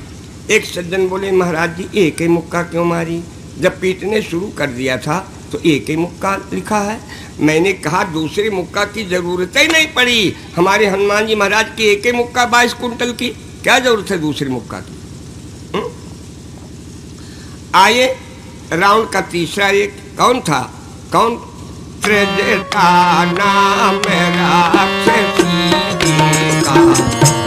एक सज्जन बोले महाराज जी एक ही मुक्का क्यों मारी? जब पीटने शुरू कर दिया था तो एक ही मुक्का लिखा है। मैंने कहा दूसरे मुक्का की जरूरत ही नहीं पड़ी। हमारे हनुमान जी महाराज की एक ही मुक्का 22 कुंटल की, क्या जरूरत है दूसरे मुक्का की? आइए रावण का तीसरा एक कौन था? कौन? त्रिजटा नाम राक्षसी का,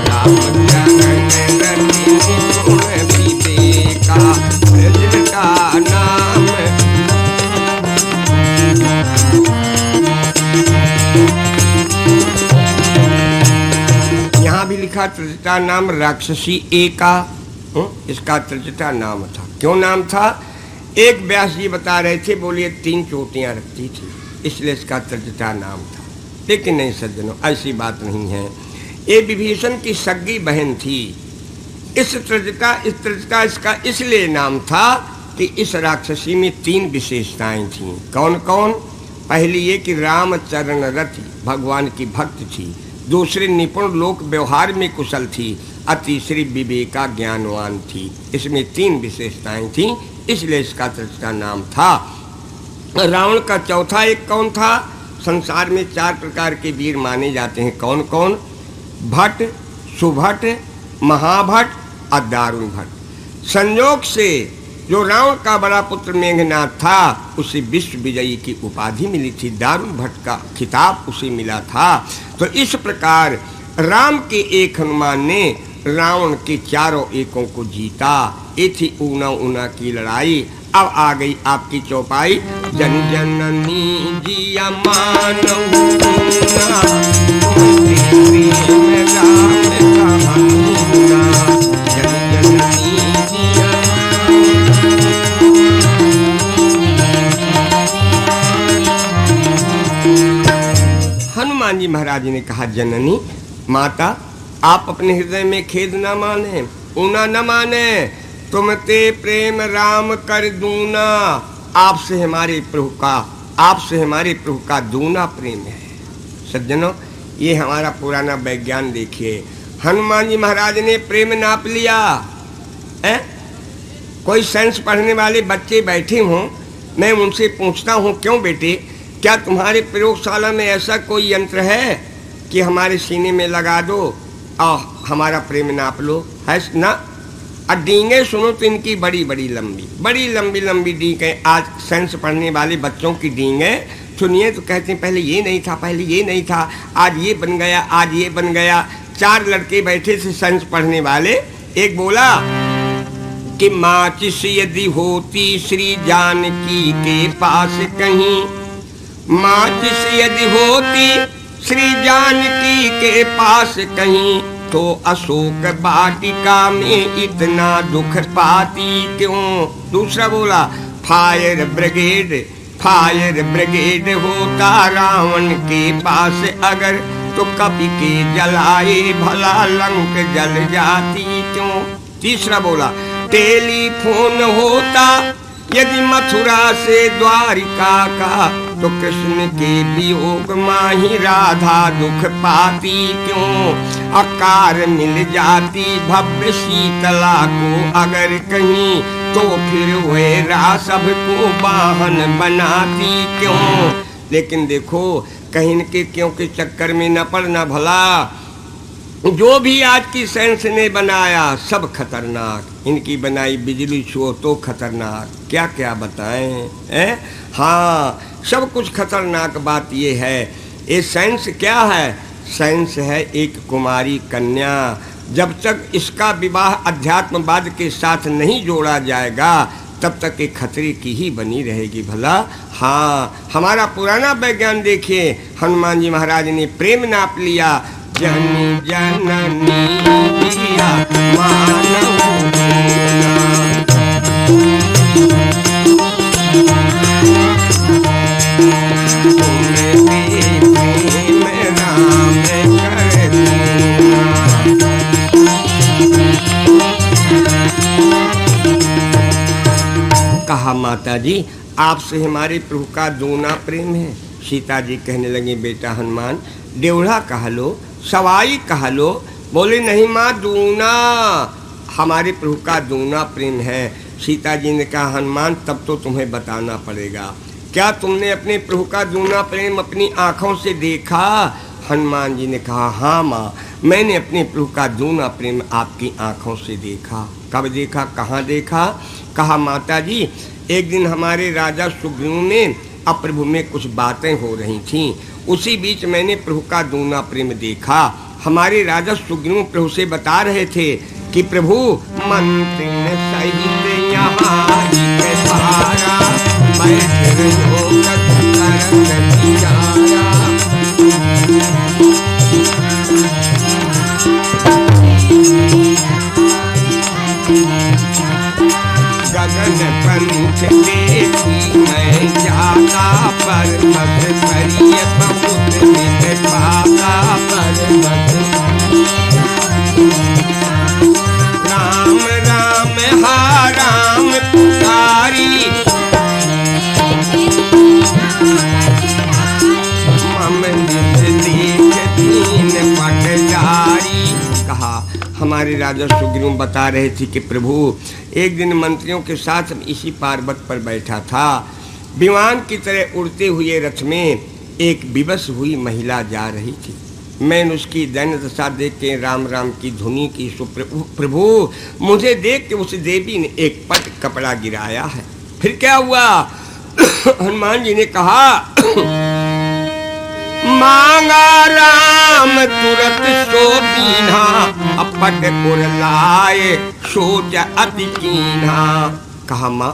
राम चरण रति गुण विवेका। त्रिजटा नाम यहाँ भी लिखा त्रिजटा नाम राक्षसी एका। इसका त्रिजटा नाम था। क्यों नाम था? एक व्यास जी बता रहे थे, बोलिए 3 चोटियां रखती थी इसलिए इसका त्रिजटा नाम था। लेकिन नहीं सज्जनों, ऐसी बात नहीं है। ये विभीषण की सगी बहन थी। इस त्रिजटा इसका इसलिए नाम था कि इस राक्षसी में 3 विशेषताएं थीं। कौन कौन? पहली ये कि रामचरण रति, भगवान की भक्त थी। दूसरी निपुण लोक व्यवहार में कुशल थी और तीसरी विवेका ज्ञानवान थी। इसमें 3 विशेषताएं थीं, इसलिए इसका त्रिजटा नाम था। रावण का चौथा एक कौन था? संसार में 4 प्रकार के वीर माने जाते हैं। कौन कौन? भट्ट, सुभट, महाभट्ट और दारुण भट्ट। संयोग से जो रावण का बड़ा पुत्र मेघनाथ था उसे विश्व विजयी की उपाधि मिली थी, दारुण भट्ट का खिताब उसे मिला था। तो इस प्रकार राम के एक हनुमान ने रावण के 4 एकों को जीता। ये थी ऊना ऊना की लड़ाई। अब आ गई आपकी चौपाई। जन जननी जिया मानऊ ऊना, प्रेम राम का ऊना। जन जननी जिया हनुमान जी महाराज ने कहा जननी माता आप अपने हृदय में खेद न माने, ऊना न माने। तुम ते प्रेम राम कर दूना। आपसे हमारे प्रभु का दूना प्रेम है। सज्जनों ये हमारा पुराना विज्ञान देखिए। हनुमान जी महाराज ने प्रेम नाप लिया है? कोई साइंस पढ़ने वाले बच्चे बैठे हों, मैं उनसे पूछता हूँ क्यों बेटे, क्या तुम्हारे प्रयोगशाला में ऐसा कोई यंत्र है कि हमारे सीने में लगा दो और हमारा प्रेम नाप लो? है ना? और डींगे सुनो तो इनकी बड़ी लंबी डींगे। आज साइंस पढ़ने वाले बच्चों की डींगे सुनिए तो कहते हैं पहले ये नहीं था, पहले ये नहीं था, आज ये बन गया, आज ये बन गया। 4 लड़के बैठे थे साइंस पढ़ने वाले। एक बोला कि माचिस यदि होती श्री जानकी के पास कहीं, माचिस यदि होती श्री जानकी के पास कहीं, तो अशोक वाटिका में इतना दुख पाती क्यों? दूसरा बोला फायर ब्रिगेड फायर ब्रिगेड होता रावण के पास अगर, तो कभी के जलाए भला लंक जल जाती क्यों। तीसरा बोला, टेलीफोन होता यदि मथुरा से द्वारिका का, तो कृष्ण के वियोग माही राधा दुख पाती क्यों। आकार मिल जाती भव्य शीतला को अगर कहीं, तो फिर वह सबको वाहन बनाती क्यों। लेकिन देखो, कहीं के क्यों के चक्कर में न पड़ना भला। जो भी आज की साइंस ने बनाया सब खतरनाक। इनकी बनाई बिजली शो तो खतरनाक, क्या क्या बताएं हैं। हाँ, सब कुछ खतरनाक। बात ये है, ये साइंस क्या है? साइंस है एक कुमारी कन्या। जब तक इसका विवाह अध्यात्मवाद के साथ नहीं जोड़ा जाएगा, तब तक ये खतरे की ही बनी रहेगी भला। हाँ, हमारा पुराना विज्ञान देखिए, हनुमान जी महाराज ने प्रेम नाप लिया। जननी जननी दिया मानव कहा, माता जी आपसे हमारे प्रभु का दूना प्रेम है। सीता जी कहने लगी, बेटा हनुमान, डेवढ़ा कह लो, सवाई कह लो। बोले नहीं माँ, दूना, हमारे प्रभु का दूना प्रेम है। सीता जी ने कहा, हनुमान तब तो तुम्हें बताना पड़ेगा, क्या तुमने अपने प्रभु का दूना प्रेम अपनी आँखों से देखा? हनुमान जी ने कहा, हाँ माँ, मैंने अपने प्रभु का दूना प्रेम आपकी आँखों से देखा। कब देखा, कहाँ देखा? कहा, माता जी एक दिन हमारे राजा सुग्रीव में अब प्रभु में कुछ बातें हो रही थीं, उसी बीच मैंने प्रभु का दूना प्रेम देखा। हमारे राजा सुग्रीव प्रभु से बता रहे थे कि प्रभु मंत्री सहित यहाँ गगन पंच देखी मैं जाता, पर्वत करिय समुद्र में पाता, पर्वत राम राम हा राम पुकारी, मम निज देख दीन पटजारी। कहा, हमारे राजा सुग्रीव बता रहे थे कि प्रभु एक दिन मंत्रियों के साथ इसी पर्वत पर बैठा था। विमान की तरह उड़ते हुए रथ में एक विवश हुई महिला जा रही थी। मैंने उसकी दैन्य दशा देख के राम राम की धुनी की। प्रभु मुझे देख के उस देवी ने एक पट कपड़ा गिराया है। फिर क्या हुआ? हनुमान जी ने कहा, मांगा राम तुरत सो दीन्हा, अपट पुर लाए सोच अति कीन्हा। कहा, माँ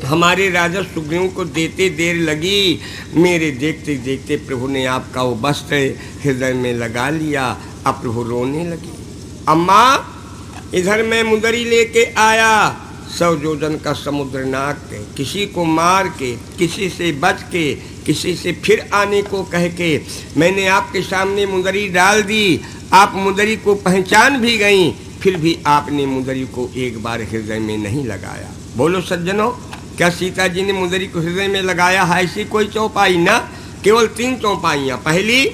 हमारे राजा सुग्रीव को देते देर लगी, मेरे देखते देखते प्रभु ने आपका वो वस्त्र हृदय में लगा लिया। अब प्रभु रोने लगी। अम्मा इधर मैं मुंदरी लेके आया, 100 योजन का समुद्र नाग के, किसी को मार के, किसी से बच के, किसी से फिर आने को कह के मैंने आपके सामने मुंदरी डाल दी। आप मुंदरी को पहचान भी गई, फिर भी आपने मुंदरी को एक बार हृदय में नहीं लगाया। बोलो सज्जनों, क्या सीता जी ने मुंदरी को हृदय में लगाया है? ऐसी कोई चौपाई ना, केवल 3 चौपाइयाँ। पहली,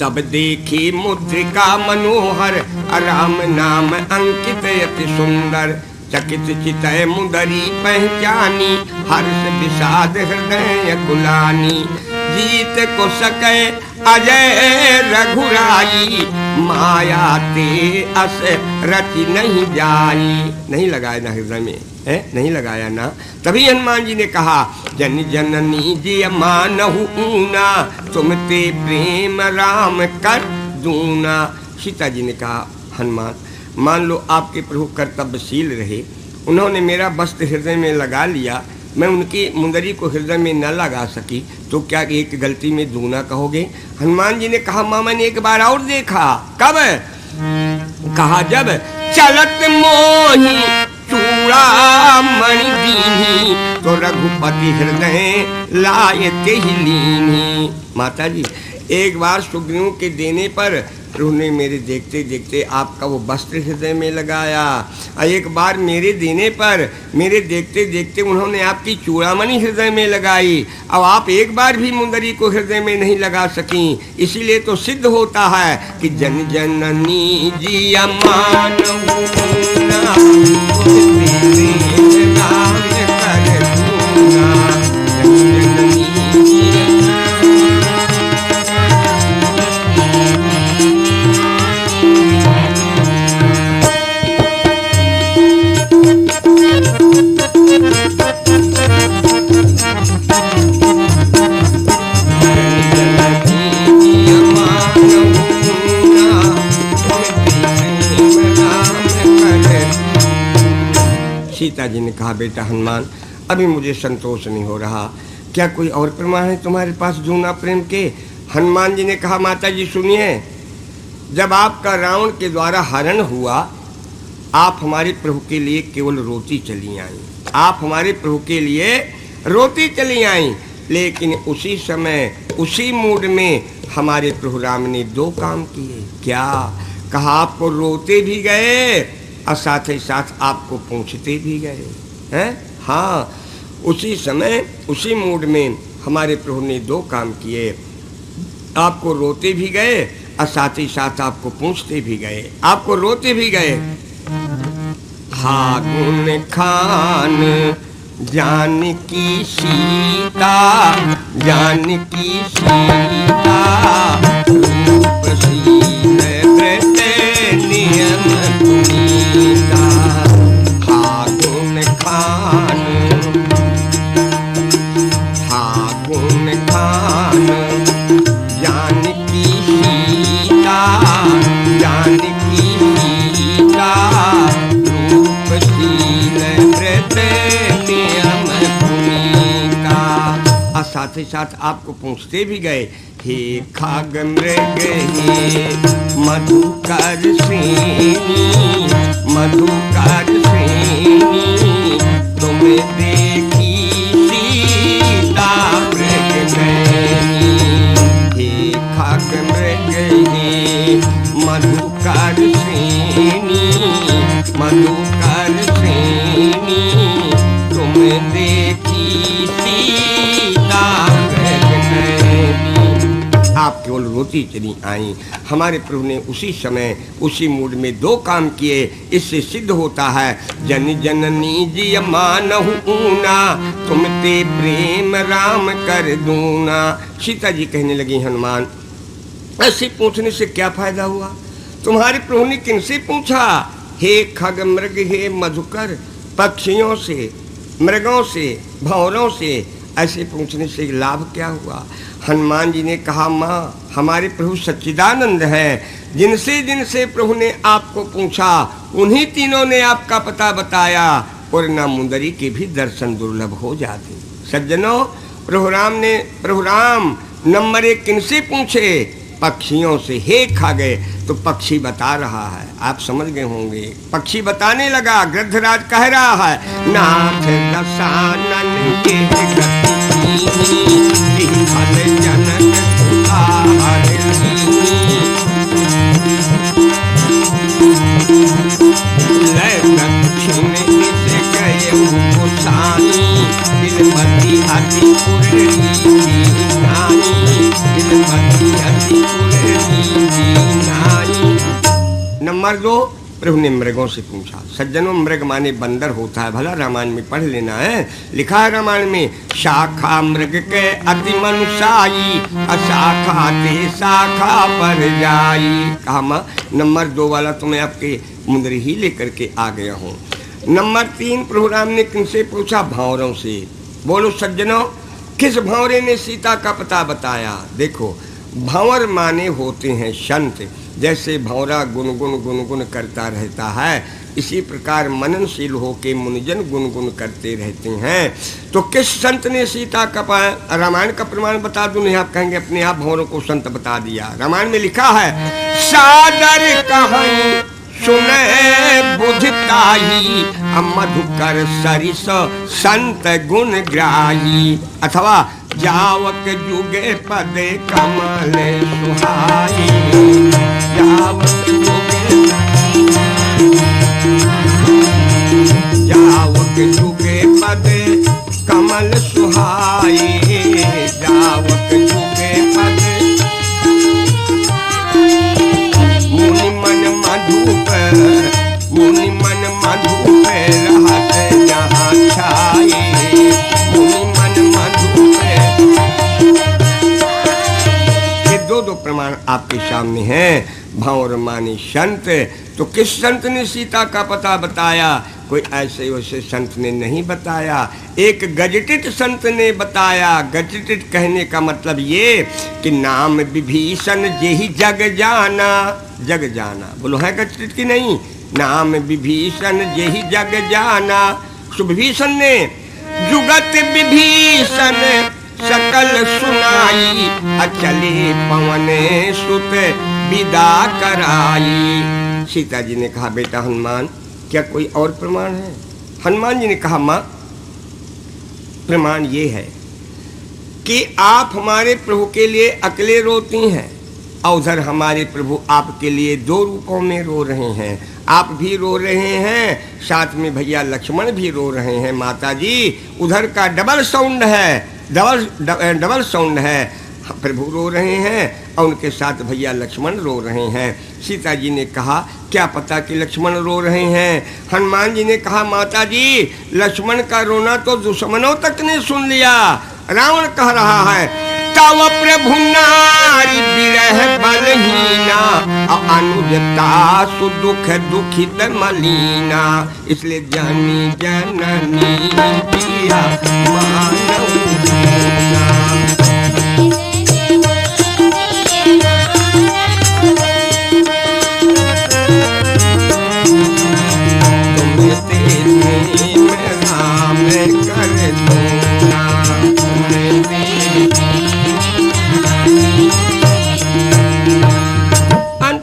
तब देखी मुद्रिका मनोहर, राम नाम अंकित अति सुंदर, चकित चितय मुदरी पहचानी, हर्ष विषाद हृदय कुलानी, जीत को सके अजय रघुराई, माया ते अस रचि नहीं जाई। नहीं लगाया ना हृदय में, है नहीं लगाया ना। तभी हनुमान जी ने कहा, जन जननी जी मानहु ऊना, तुम ते प्रेम राम कर दूना। सीता जी ने कहा, हनुमान मान लो आपके प्रभु कर्तव्यशील रहे, उन्होंने मेरा वस्त्र हृदय में लगा लिया, मैं उनकी मुंदरी को हृदय में न लगा सकी, तो क्या एक गलती में दूना कहोगे? हनुमान जी ने कहा, माँ मैंने एक बार और देखा। कब? कहा, जब चलत मोही चूड़ामणि दीनी, तो रघुपति हृदय लायते ही लीनी। माता जी, एक बार सुग्रीव के देने पर प्रभु ने मेरे देखते देखते आपका वो वस्त्र हृदय में लगाया, और एक बार मेरे देने पर मेरे देखते देखते उन्होंने आपकी चूड़ामणि हृदय में लगाई। अब आप एक बार भी मुंदरी को हृदय में नहीं लगा सकी, इसीलिए तो सिद्ध होता है कि जन जननी जी मानहु ऊना, तेरे नाम कर दूना। जन जननी सीता जी ने कहा, बेटा हनुमान, अभी मुझे संतोष नहीं हो रहा, क्या कोई और प्रमाण है तुम्हारे पास जूना प्रेम के? हनुमान जी ने कहा, माता जी सुनिए, जब आपका रावण के द्वारा हरण हुआ, आप हमारे प्रभु के लिए केवल रोती चली आई, आप हमारे प्रभु के लिए रोती चली आई, लेकिन उसी समय उसी मूड में हमारे प्रभु राम ने दो काम किए। क्या? कहा आपको रोते भी गए और साथ ही साथ आपको पूछते भी गए हैं। हाँ, उसी समय उसी मूड में हमारे प्रभु ने दो काम किए, आपको रोते भी गए और साथ ही साथ आपको पूछते भी गए, आपको रोते भी गए। हागुन खान जानकी सीता, जानकी सीता, रूपसीन व्रत नियम पुनीता। हागुन खान, हागुन खान जानकी सीता, जानकी सीता, रूपसीन व्रत नियम पुनीता। और साथ ही साथ आपको पूछते भी गए, हे खाग मृग हे मधुकर श्रेणी, मधुकर श्रेणी, तुम्हें देखी सीता मृग नैनी। हे खाग मृग हे मधुकर श्रेणी, मधुकर श्रेणी, तुम्हें देखी सीता मृग नैनी। आप केवल रोती चली आई। हमारे प्रभु ने उसी समय उसी मूड में दो काम किए। इससे सिद्ध होता है जन जननी जी मानहु ऊना, तुम ते प्रेम राम कर दूना। सीता जी कहने लगी, हनुमान ऐसे पूछने से क्या फायदा हुआ? तुम्हारे प्रभु ने किनसे पूछा? हे खग मृग हे मधुकर, पक्षियों से, मृगों से, भंवरों से ऐसे पूछने से लाभ क्या हुआ? हनुमान जी ने कहा, माँ हमारे प्रभु सच्चिदानंद है, जिनसे जिनसे प्रभु ने आपको पूछा उन्हीं तीनों ने आपका पता बताया, और ना मुंदरी के भी दर्शन दुर्लभ हो जाते। सज्जनों, प्रभु राम नंबर 1 किनसे पूछे? पक्षियों से। हे खा गए, तो पक्षी बता रहा है, आप समझ गए होंगे। पक्षी बताने लगा, गृद्धराज कह रहा है, नाथ दशानन के फल जनक सुधार लीनी, लय दक्षिण दिस गए गोसाई, बिलमती अति पुरनी नानी, बिलमती अति पुरनी नानी। नंबर 2, प्रभु ने मृगों से पूछा। सज्जनों, मृग माने बंदर होता है, भला रामायण में पढ़ लेना है। लिखा है रामायण में, शाखा मृग के अति मनुषाई, अशाखा ते शाखा पर जाई। कहा, माँ नंबर 2 वाला तो मैं आपके मुंदरी ही लेकर के आ गया हूँ। नंबर 3, प्रभु राम ने किनसे पूछा? भंवरों से। बोलो सज्जनों, किस भंवरे ने सीता का पता बताया? देखो, भंवर माने होते हैं संत। जैसे भंवरा गुनगुन गुनगुन करता रहता है, इसी प्रकार मननशील होके मुनिजन गुनगुन करते रहते हैं। तो किस संत ने सीता का रामायण का प्रमाण बता दूं? नहीं, आप कहेंगे अपने आप भंवरों को संत बता दिया। रामायण में लिखा है, सादर कहानी सुने बुझताही मधुकर सरिस संत गुण ग्राही। अथवा जावक जुगे पदे कमल सुहाई, जावक जुगे पदे कमल सुहाई, जावक जुगे पदे मुनि मन मधुप, मुनि मन मधुप रहत जहाँ छाई, मुनि मन मधुप। ये दो प्रमाण आपके सामने हैं। भंवर मानी संत, तो किस संत ने सीता का पता बताया? कोई ऐसे वैसे संत ने नहीं बताया, एक गजटित संत ने बताया। गजटित कहने का मतलब ये कि नाम विभीषण जेहि जग जाना, जग जाना बोलो है गजटित की नहीं? नाम विभीषण जेहि जग जाना। सुविभीषण ने जुगत विभीषण सकल सुनाई, अचले पवन सुत विदा कराई। सीता जी ने कहा बेटा हनुमान क्या कोई और प्रमाण है? हनुमान जी ने कहा माँ प्रमाण ये है कि आप हमारे प्रभु के लिए अकेले रोती हैं और उधर हमारे प्रभु आपके लिए दो रूपों में रो रहे हैं। आप भी रो रहे हैं, साथ में भैया लक्ष्मण भी रो रहे हैं। माता जी उधर का डबल साउंड है, डबल साउंड है। प्रभु रो रहे हैं और उनके साथ भैया लक्ष्मण रो रहे हैं। सीता जी ने कहा क्या पता कि लक्ष्मण रो रहे हैं। हनुमान जी ने कहा माता जी लक्ष्मण का रोना तो दुश्मनों तक ने सुन लिया। रावण कह रहा है तव प्रभु नारी विरह बलहीना, अनुजता सुदुख दुखित मलीना, इसलिए जानी जननी पिया मानव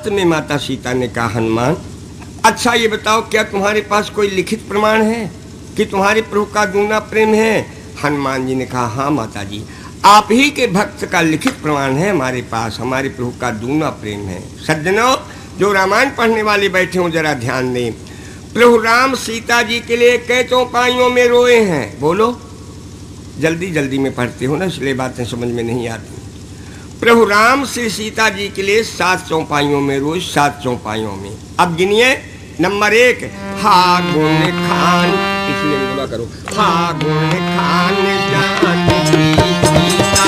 में माता सीता ने कहा हनुमान अच्छा ये बताओ क्या तुम्हारे पास कोई लिखित प्रमाण है कि तुम्हारे प्रभु का दूना प्रेम है? हनुमान जी ने कहा हाँ माता जी आप ही के भक्त का लिखित प्रमाण है हमारे पास, हमारे प्रभु का दूना प्रेम है। सज्जनों जो रामायण पढ़ने वाले बैठे हो जरा ध्यान दें। प्रभु राम सीता जी के लिए कई चौपाइयों में रोए हैं? बोलो जल्दी जल्दी में पढ़ते हो ना इसलिए बातें समझ में नहीं आती। प्रभु राम श्री सीता जी के लिए 7 चौपाइयों में रोज 7 चौपाइयों में। अब गिनिए नंबर 1 फागुन खान, इसलिए बोला करो फागुन खान जानकी सीता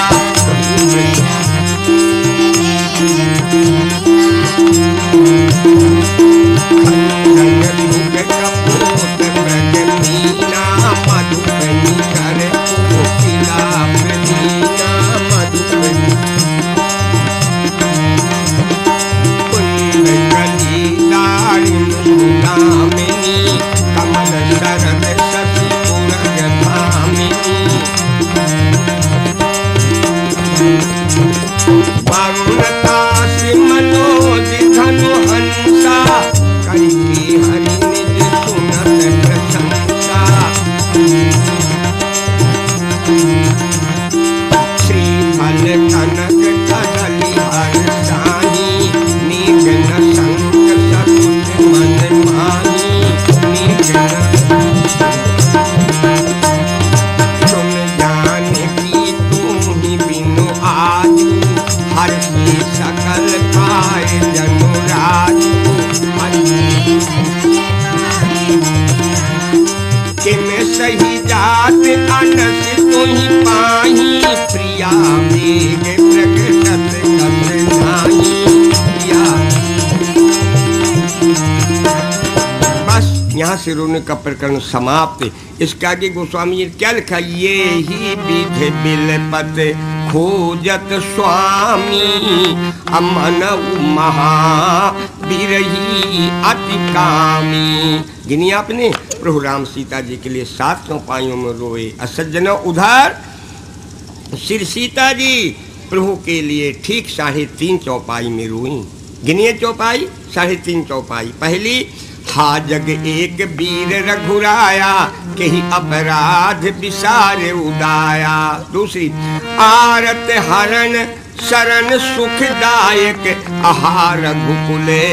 से रोने का प्रकरण समाप्त। इसके आगे गोस्वामी जी क्या लिखा? ये ही विधि बिलपत खोजत स्वामी अमनऊ महावीरही अति कामी। गिनी आपने प्रभु राम सीता जी के लिए 7 चौपाइयों में रोए। असज्जनों उधर श्री सीता जी प्रभु के लिए ठीक 3.5 चौपाई में रोई। गिनिए चौपाई 3.5 चौपाई। पहली, हा जग एक वीर रघुराया, कही अपराध विसार उदाया। दूसरी, आरत हरण शरण सुखदायक, आहार रघुकुले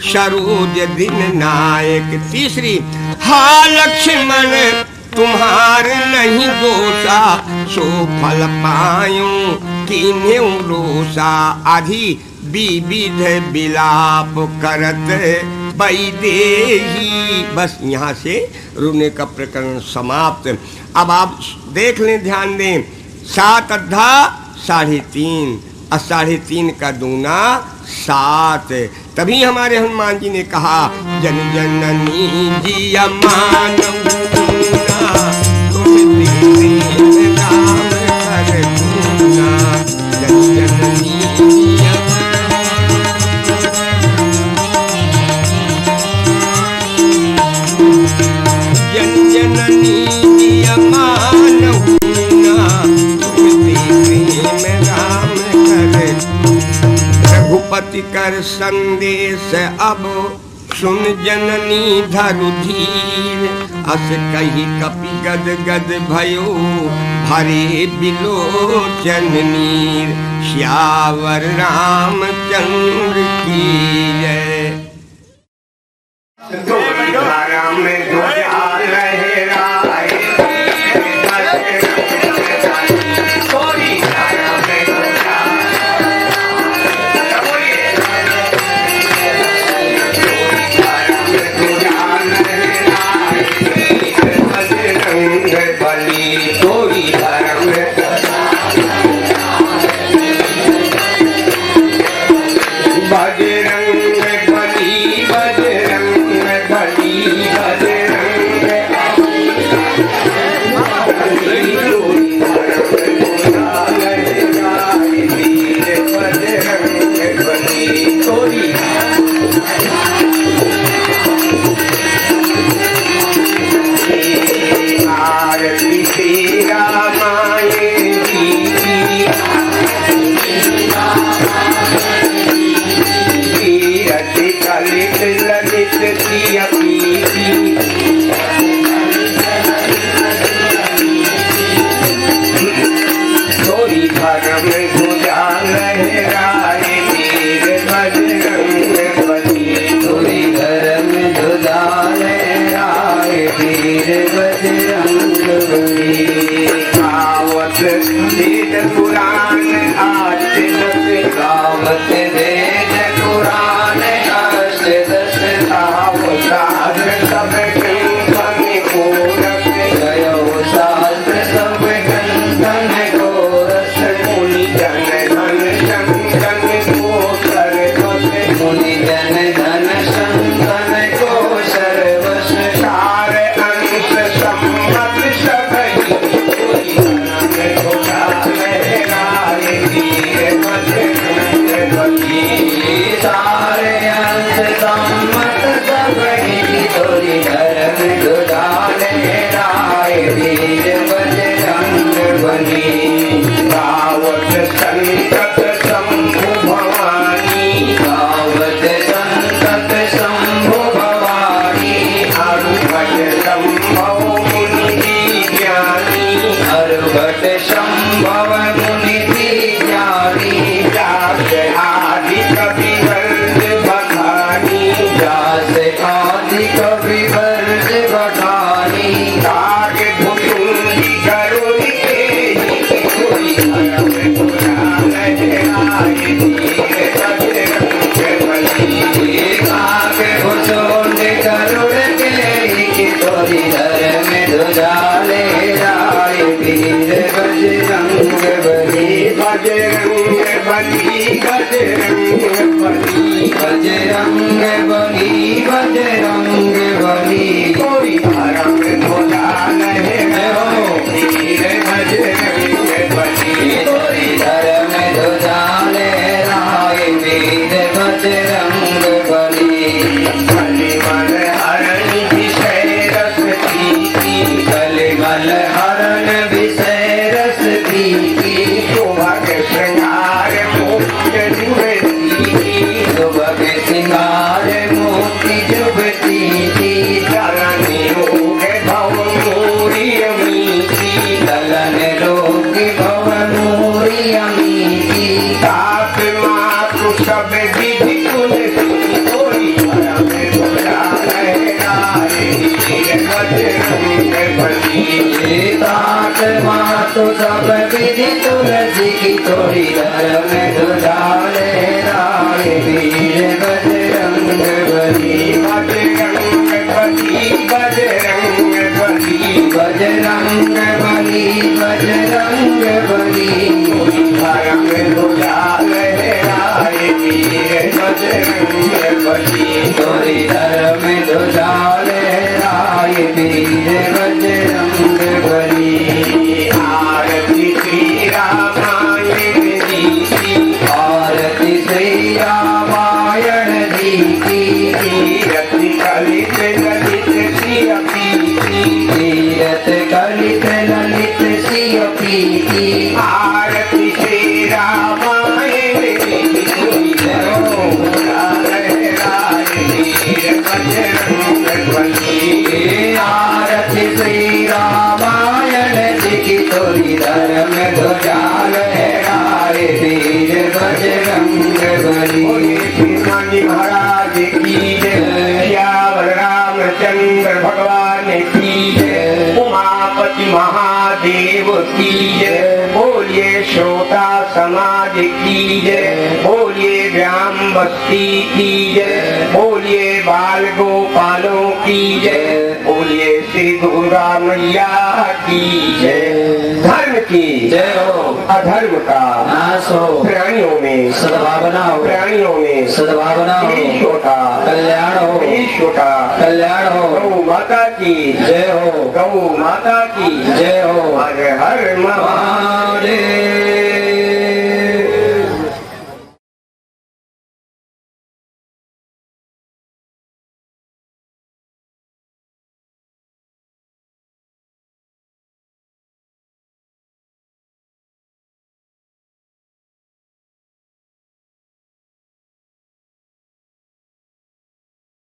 सरोज दिन नायक। तीसरी, हा लक्ष्मण तुम्हार नहीं दोषा, सो फल पायूं कीन्हु रोषा। आधी, विविध विलाप करत वैदेही। बस यहाँ से रोने का प्रकरण समाप्त। अब आप देख लें, ध्यान दें, 7 अद्धा 3.5 और 3.5 का दूना 7। तभी हमारे हनुमान जी ने कहा, जन जननी जी मानऊ राम कर दूना। जन जननी जन जननी जी मानऊ रघुपति कर संदेश अब सुन जननी धरु धीर। अस कही कपि गद गद भयो हरे बिलोचन नीर। श्यावर रामचंद्र की जय। शोभा के श्रृंगार मुक्त जुए, शोभा के अमीठी सात मातु सब विधि तुलसी तोरी धर्म ध्वजा लहराए वीर बजरंग बली। तात मातु सब विधि तुलसी की तोरी धर्म ध्वजा लहराए वीर बजरंग बली। बजरंग बली बजरंग बली बजरंग बली बजरंग बली धर्म ध्वजा लहराए वीर बजरंग बली। तोरी धर्म ध्वजा लहराए वीर बजरंग बली। आरती श्री रामायण जी की आरती श्री रामायण जी की तीरथ कलित ललित सिय पीती। तीरथ कलित ललित सिय पीती। आरती श्री रामायण जी की लहराए वीर बजरंग बली। आरती श्री रामायण जी की तोरी धर्म ध्वजा लहराए वीर बजरंग बली। भीमाजी महाराज की जय सियावर रामचंद्र भगवान की जय उमापति महादेव की जय बोलिए श्रोता समाज की जय बोलिए ग्राम बस्ती की जय बोलिए बाल गोपालों की जय बोलिए श्री दुर्गा मैया की जय। धर्म की जय हो अधर्म का नाश हो प्राणियों में सद्भावना हो प्राणियों में सद्भावना हो ईश्वर का कल्याण हो ईश्वर का कल्याण हो गौ माता की जय हो गौ माता की जय हो हर हर महादेव।